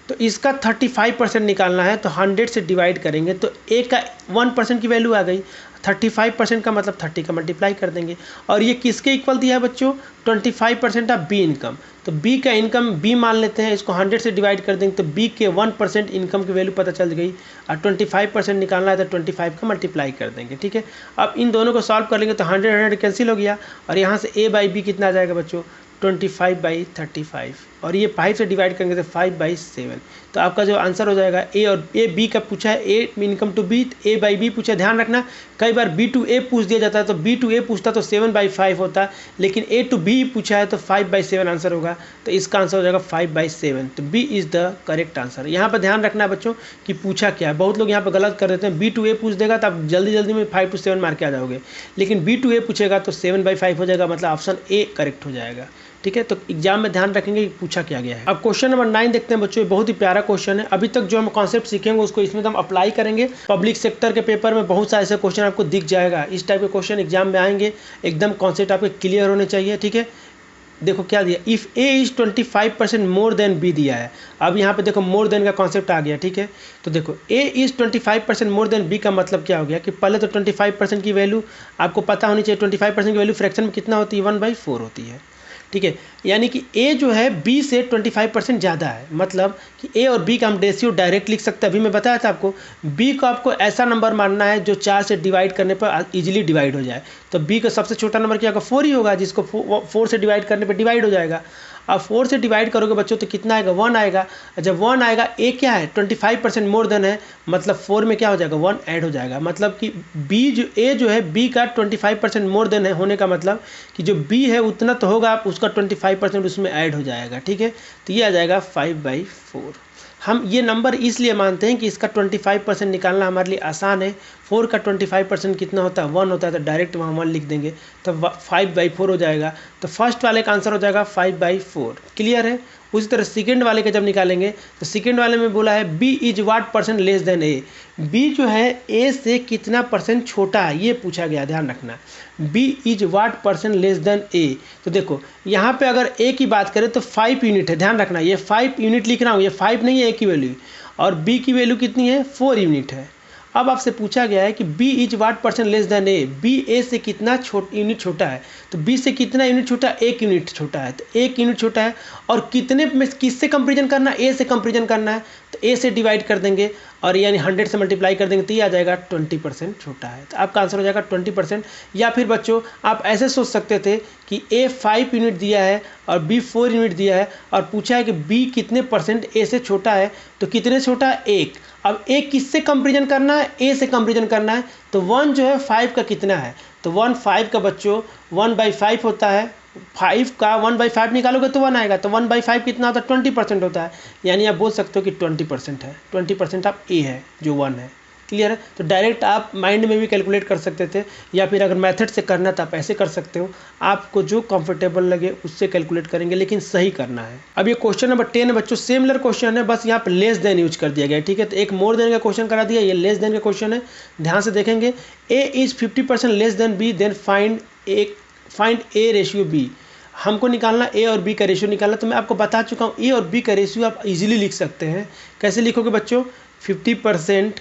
तो इसका 35% निकालना है, तो 100 से डिवाइड करेंगे तो ए का 1% की वैल्यू आ गई। 35% का मतलब 30 का मल्टीप्लाई कर देंगे, और ये किसके इक्वल दिया है बच्चों, 25% ऑफ बी इनकम। तो बी का इनकम बी मान लेते हैं, इसको 100 से डिवाइड कर देंगे तो बी के 1% इनकम की वैल्यू पता चल गई, और 25% निकालना है तो 25 का मल्टीप्लाई कर देंगे। ठीक है, अब इन दोनों को सॉल्व कर लेंगे तो 100 कैंसिल हो गया, और यहाँ से ए बाई बी कितना आ जाएगा बच्चों, 25/35, और ये 5 से डिवाइड करेंगे तो 5/7। तो आपका जो आंसर हो जाएगा ए बी का पूछा है, A income to B, A by B पूछा है। ध्यान रखना कई बार बी टू ए पूछ दिया जाता है, तो बी टू ए पूछता तो 7/5 होता, लेकिन ए टू बी पूछा है तो 5/7 आंसर होगा, तो इसका आंसर हो जाएगा 5/7। तो B is the correct answer. यहाँ पर ध्यान रखना है बच्चों कि पूछा क्या है, बहुत लोग यहाँ पर गलत कर देते हैं, बी टू ए पूछ देगा तो आप जल्दी जल्दी में 5 to 7 मार के आ जाओगे, लेकिन बी टू ए पूछेगा तो 7/5 हो जाएगा, मतलब ऑप्शन ए करेक्ट हो जाएगा। ठीक है, तो एग्जाम में ध्यान रखेंगे कि पूछा क्या गया है। अब क्वेश्चन नंबर 9 देखते हैं बच्चों। बहुत ही प्यारा क्वेश्चन है। अभी तक जो हम कॉन्सेप्ट सीखेंगे उसको इसमें हम अप्लाई करेंगे। पब्लिक सेक्टर के पेपर में बहुत सारे ऐसे क्वेश्चन आपको दिख जाएगा, इस टाइप के क्वेश्चन एग्जाम में आएंगे, एकदम कॉन्सेप्ट आपके क्लियर होने चाहिए। ठीक है, देखो क्या दिया, if A is 25% more than B दिया है। अब यहाँ पे देखो मोर देन का कॉन्सेप्ट आ गया। ठीक है, तो देखो A is 25% more than B का मतलब क्या हो गया कि पहले तो 25% की वैल्यू आपको पता होनी चाहिए। 25% की वैल्यू फ्रैक्शन में कितना होती है, 1/4 होती है। ठीक है, यानी कि ए जो है बी से 25% ज़्यादा है, मतलब कि ए और बी का हम रेशियो डायरेक्ट लिख सकते हैं। अभी मैं बताया था आपको, बी को आपको ऐसा नंबर मानना है जो 4 से डिवाइड करने पर इजीली डिवाइड हो जाए। तो बी का सबसे छोटा नंबर क्या होगा, 4 ही होगा, जिसको 4 से डिवाइड करने पर डिवाइड हो जाएगा। अब 4 से डिवाइड करोगे बच्चों तो कितना आएगा, 1 आएगा। जब 1 आएगा, ए क्या है 25% मोर देन है, मतलब 4 में क्या हो जाएगा, 1 ऐड हो जाएगा। मतलब कि बी जो ए जो है बी का 25% मोर देन है, होने का मतलब कि जो बी है उतना तो होगा, आप उसका 25% उसमें ऐड हो जाएगा। ठीक है, तो ये आ जाएगा 5/4। हम ये नंबर इसलिए मानते हैं कि इसका 25% निकालना हमारे लिए आसान है, 4 का 25% कितना होता है 1 होता है, तो डायरेक्ट वहाँ 1 लिख देंगे, तो 5/4 हो जाएगा। तो फर्स्ट वाले का आंसर हो जाएगा 5/4। क्लियर है। उसी तरह सेकेंड वाले का जब निकालेंगे तो सेकेंड वाले में बोला है B is what percent less than A. B जो है ए से कितना परसेंट छोटा है ये पूछा गया, ध्यान रखना। B is what percent less than A. तो देखो यहाँ पे अगर ए की बात करें तो 5 यूनिट है, ध्यान रखना, ये 5 यूनिट लिख रहा हूँ, ये 5 नहीं है ए की वैल्यू, और बी की वैल्यू कितनी है 4 यूनिट है। अब आपसे पूछा गया है कि B is what percent less than A, B A से कितना यूनिट छोटा है, तो बी से कितना यूनिट छोटा है 1 यूनिट छोटा है, तो 1 यूनिट छोटा है। और कितने में किससे कंपेरिजन करना है, ए से कंपेरिजन करना है, तो ए से डिवाइड कर देंगे और यानी 100 से मल्टीप्लाई कर देंगे तो ये आ जाएगा 20% छोटा है, तो आपका आंसर हो जाएगा 20%। या फिर बच्चों आप ऐसे सोच सकते थे कि ए 5 यूनिट दिया है और बी 4 यूनिट दिया है और पूछा है कि बी कितने परसेंट ए से छोटा है, तो कितने छोटा है 1। अब ए किससे कंपेरिजन करना है, ए से कंपेरिजन करना है, तो 1 जो है 5 का कितना है, तो 1 5 का बच्चों 1/5 होता है, 5 का 1/5 निकालोगे तो 1 आएगा, तो 1/5 कितना होता है 20% होता है, यानी आप बोल सकते हो कि 20% है, 20% आप ए है जो 1 है। क्लियर है। तो डायरेक्ट आप माइंड में भी कैलकुलेट कर सकते थे, या फिर अगर मेथड से करना तो आप ऐसे कर सकते हो, आपको जो कंफर्टेबल लगे उससे कैलकुलेट करेंगे, लेकिन सही करना है। अब ये क्वेश्चन नंबर 10 है बच्चों, सिमिलर क्वेश्चन है, बस यहाँ पे लेस देन यूज कर दिया गया है। ठीक है, तो एक मोर देन का क्वेश्चन करा दिया, ये लेस देन का क्वेश्चन है, ध्यान से देखेंगे। A is 50% less than B, then find A ratio B. हमको निकालना ए और बी का रेशियो निकालना, तो मैं आपको बता चुका हूँ ए और बी का रेशियो आप इजीली लिख सकते हैं। कैसे लिखोगे बच्चों, 50%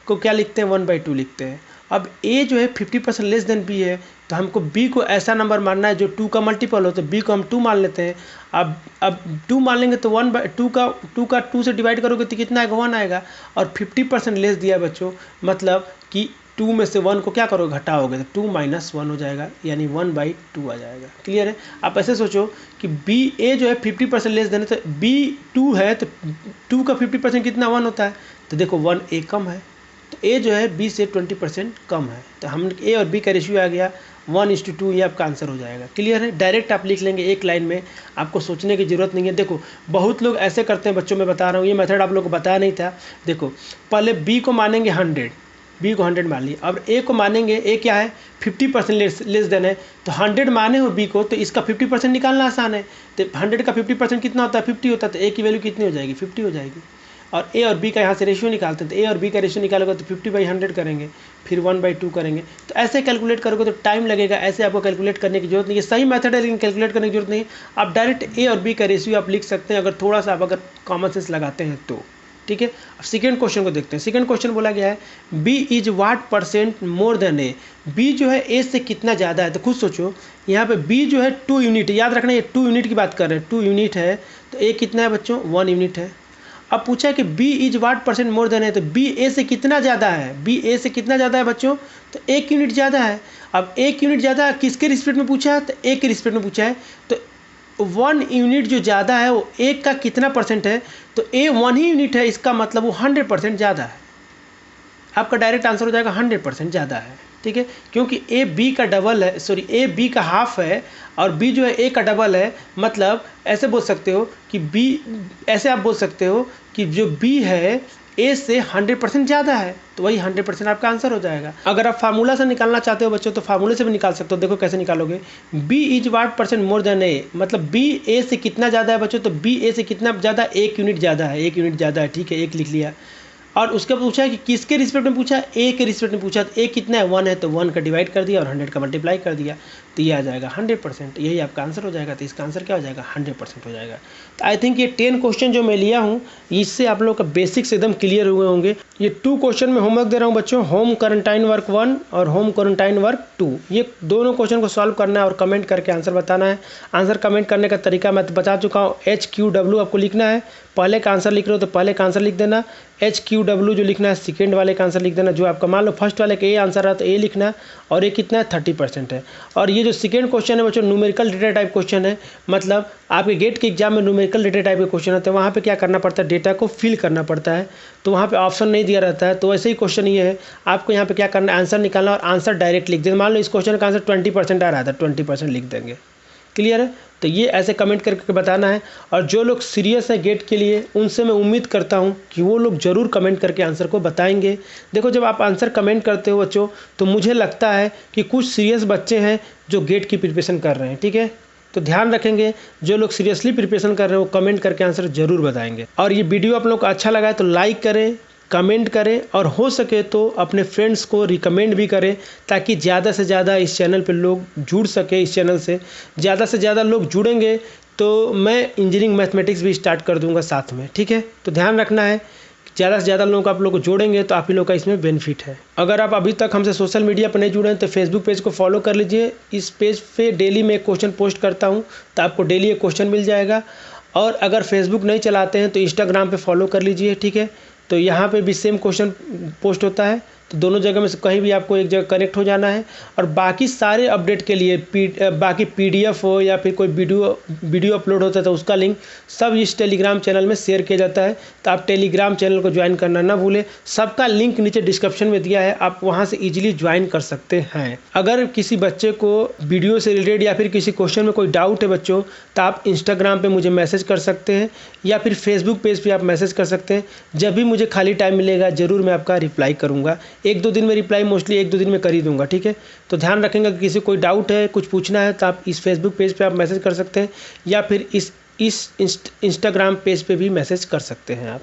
को क्या लिखते हैं 1/2 लिखते हैं। अब ए जो है 50% लेस देन बी है, तो हमको बी को ऐसा नंबर मानना है जो 2 का मल्टीपल हो, तो बी को हम 2 मान लेते हैं। अब 2 मान लेंगे तो 1/2 का 2 से डिवाइड करोगे तो कितना आएगा 1 आएगा, और 50% लेस दिया बच्चों, मतलब कि 2 में से 1 को क्या करोगे घटाओगे, तो 2 - 1 हो जाएगा, यानी 1/2 आ जाएगा। क्लियर है। आप ऐसे सोचो कि बी ए जो है 50% लेस देन है, तो बी 2 है, तो 2 का 50% कितना 1 होता है, तो देखो 1 ए कम है, तो ए जो है बी से 20% कम है, तो हम ए और बी का रेशियो आ गया 1:2, ये आपका आंसर हो जाएगा। क्लियर है। डायरेक्ट आप लिख लेंगे एक लाइन में, आपको सोचने की ज़रूरत नहीं है। देखो बहुत लोग ऐसे करते हैं बच्चों, मैं बता रहा हूँ, ये मेथड आप लोगों को बताया नहीं था। देखो पहले बी को मानेंगे 100, बी को 100 मान लिया, अब ए को मानेंगे, ए क्या है 50% लेस देन है, तो 100 माने हो बी को, तो इसका 50% निकालना आसान है, तो 100 का 50% कितना होता है 50 होता है, तो ए की वैल्यू कितनी हो जाएगी 50 हो जाएगी। और ए और बी का यहाँ से रेशियो निकालते हैं, तो ए और बी का रेशियो निकालोगे तो 50/100 करेंगे, फिर 1/2 करेंगे, तो ऐसे कैलकुलेट करोगे तो टाइम लगेगा। ऐसे आपको कैलकुलेट करने की जरूरत नहीं है, सही मेथड है लेकिन कैलकुलेट करने की जरूरत नहीं है। आप डायरेक्ट ए और बी का रेशियो आप लिख सकते हैं, अगर थोड़ा सा आप अगर कॉमन सेंस लगाते हैं तो। ठीक है। अब सेकेंड क्वेश्चन को देखते हैं। सेकेंड क्वेश्चन बोला गया है B is what percent more than A. B जो है ए से कितना ज़्यादा है, तो खुद सोचो, यहाँ पे बी जो है 2 यूनिट, याद रखना ये 2 यूनिट की बात कर रहे हैं, 2 यूनिट है, तो ए कितना है बच्चों 1 यूनिट है। अब पूछा है कि B is what percent more than है, तो बी ए से कितना ज़्यादा है, बी ए से कितना ज़्यादा है बच्चों, तो 1 यूनिट ज़्यादा है। अब 1 यूनिट ज़्यादा किसके रिस्पेक्ट में पूछा है, तो ए के रिस्पेक्ट में पूछा है, तो 1 यूनिट जो ज़्यादा है वो 1 का कितना परसेंट है, तो ए 1 ही यूनिट है, इसका मतलब वो 100% ज़्यादा है। आपका डायरेक्ट आंसर हो जाएगा 100% ज़्यादा है। ठीक है, क्योंकि ए बी का डबल है, सॉरी ए बी का हाफ है और बी जो है ए का डबल है, मतलब ऐसे बोल सकते हो कि बी, ऐसे आप बोल सकते हो कि जो बी है ए से 100% ज़्यादा है, तो वही 100% आपका आंसर हो जाएगा। अगर आप फार्मूला से निकालना चाहते हो बच्चों तो फार्मूले से भी निकाल सकते हो। देखो कैसे निकालोगे, B is what percent more than A, मतलब बी ए से कितना ज़्यादा है बच्चों, तो बी ए से कितना ज़्यादा, 1 यूनिट ज़्यादा है, 1 यूनिट ज़्यादा है। ठीक है, 1 लिख लिया। और उसके पूछा है कि किसके रिस्पेक्ट में पूछा है, ए के रिस्पेक्ट में पूछा, तो ए कितना है 1 है, तो 1 का डिवाइड कर दिया और 100 का मल्टीप्लाई कर दिया, तो ये आ जाएगा 100%, यही आपका आंसर हो जाएगा। तो इसका आंसर क्या हो जाएगा 100% हो जाएगा। तो आई थिंक ये 10 क्वेश्चन जो मैं लिया हूँ इससे आप लोग का बेसिक्स एकदम क्लियर हुए होंगे। ये 2 क्वेश्चन में होमवर्क दे रहा हूँ बच्चों, होम क्वारंटाइन वर्क 1 और होम क्वारंटाइन वर्क 2, ये दोनों क्वेश्चन को सॉल्व करना है और कमेंट करके आंसर बताना है। आंसर कमेंट करने का तरीका मैं बता चुका हूँ, HQW आपको लिखना है, पहले का आंसर लिख रहे हो तो पहले का आंसर लिख देना, HQW जो लिखना है सेकेंड वाले का आंसर लिख देना, जो आपका मान लो फर्स्ट वाले का ए आंसर है तो ए लिखना है, और ये कितना है 30% है। और ये जो सेकेंड क्वेश्चन है बच्चों न्यूमेरिकल डेटा टाइप क्वेश्चन है, मतलब आपके गेट के एग्जाम में न्यूमेरिकल डेटा टाइप के क्वेश्चन होते हैं, वहाँ पे क्या करना पड़ता है, डेटा को फिल करना पड़ता है, तो वहाँ पे ऑप्शन नहीं दिया रहता है। तो वैसे ही क्वेश्चन ये है, आपको यहाँ पे क्या करना है, आंसर निकालना और आंसर डायरेक्ट लिख देना। मान लो इस क्वेश्चन का आंसर 20% आ रहा था, 20% लिख देंगे। क्लियर है? तो ये ऐसे कमेंट करके बताना है। और जो लोग सीरियस हैं गेट के लिए, उनसे मैं उम्मीद करता हूँ कि वो लोग ज़रूर कमेंट करके आंसर को बताएंगे। देखो, जब आप आंसर कमेंट करते हो बच्चों, तो मुझे लगता है कि कुछ सीरियस बच्चे हैं जो गेट की प्रिपरेशन कर रहे हैं। ठीक है, तो ध्यान रखेंगे, जो लोग सीरियसली प्रिपरेशन कर रहे हैं वो कमेंट करके आंसर ज़रूर बताएंगे। और ये वीडियो आप लोग को अच्छा लगा है तो लाइक करें, कमेंट करें, और हो सके तो अपने फ्रेंड्स को रिकमेंड भी करें, ताकि ज़्यादा से ज़्यादा इस चैनल पे लोग जुड़ सके। इस चैनल से ज़्यादा लोग जुड़ेंगे तो मैं इंजीनियरिंग मैथमेटिक्स भी स्टार्ट कर दूंगा साथ में। ठीक है, तो ध्यान रखना है, ज़्यादा से ज़्यादा लोग आप लोग को जोड़ेंगे तो आप ही लोग का इसमें बेनिफिट है। अगर आप अभी तक हमसे सोशल मीडिया पर नहीं जुड़े हैं तो फेसबुक पेज को फॉलो कर लीजिए। इस पेज पे डेली मैं एक क्वेश्चन पोस्ट करता हूँ, तो आपको डेली एक क्वेश्चन मिल जाएगा। और अगर फेसबुक नहीं चलाते हैं तो इंस्टाग्राम पे फॉलो कर लीजिए। ठीक है, तो यहाँ पे भी सेम क्वेश्चन पोस्ट होता है, तो दोनों जगह में से कहीं भी आपको एक जगह कनेक्ट हो जाना है। और बाकी सारे अपडेट के लिए बाकी PDF हो या फिर कोई वीडियो अपलोड होता है तो उसका लिंक सब इस टेलीग्राम चैनल में शेयर किया जाता है। तो आप टेलीग्राम चैनल को ज्वाइन करना ना भूलें, सबका लिंक नीचे डिस्क्रिप्शन में दिया है, आप वहाँ से ईजिली ज्वाइन कर सकते हैं। अगर किसी बच्चे को वीडियो से रिलेटेड या फिर किसी क्वेश्चन में कोई डाउट है बच्चों, तो आप इंस्टाग्राम पर मुझे मैसेज कर सकते हैं या फिर फेसबुक पेज पर आप मैसेज कर सकते हैं। जब भी मुझे खाली टाइम मिलेगा ज़रूर मैं आपका रिप्लाई करूँगा। 1-2 दिन में रिप्लाई, मोस्टली 1-2 दिन में कर ही दूंगा। ठीक है, तो ध्यान रखेंगे कि किसी कोई डाउट है, कुछ पूछना है तो आप इस फेसबुक पेज पे आप मैसेज कर सकते हैं या फिर इस इंस्टाग्राम पेज पे भी मैसेज कर सकते हैं आप।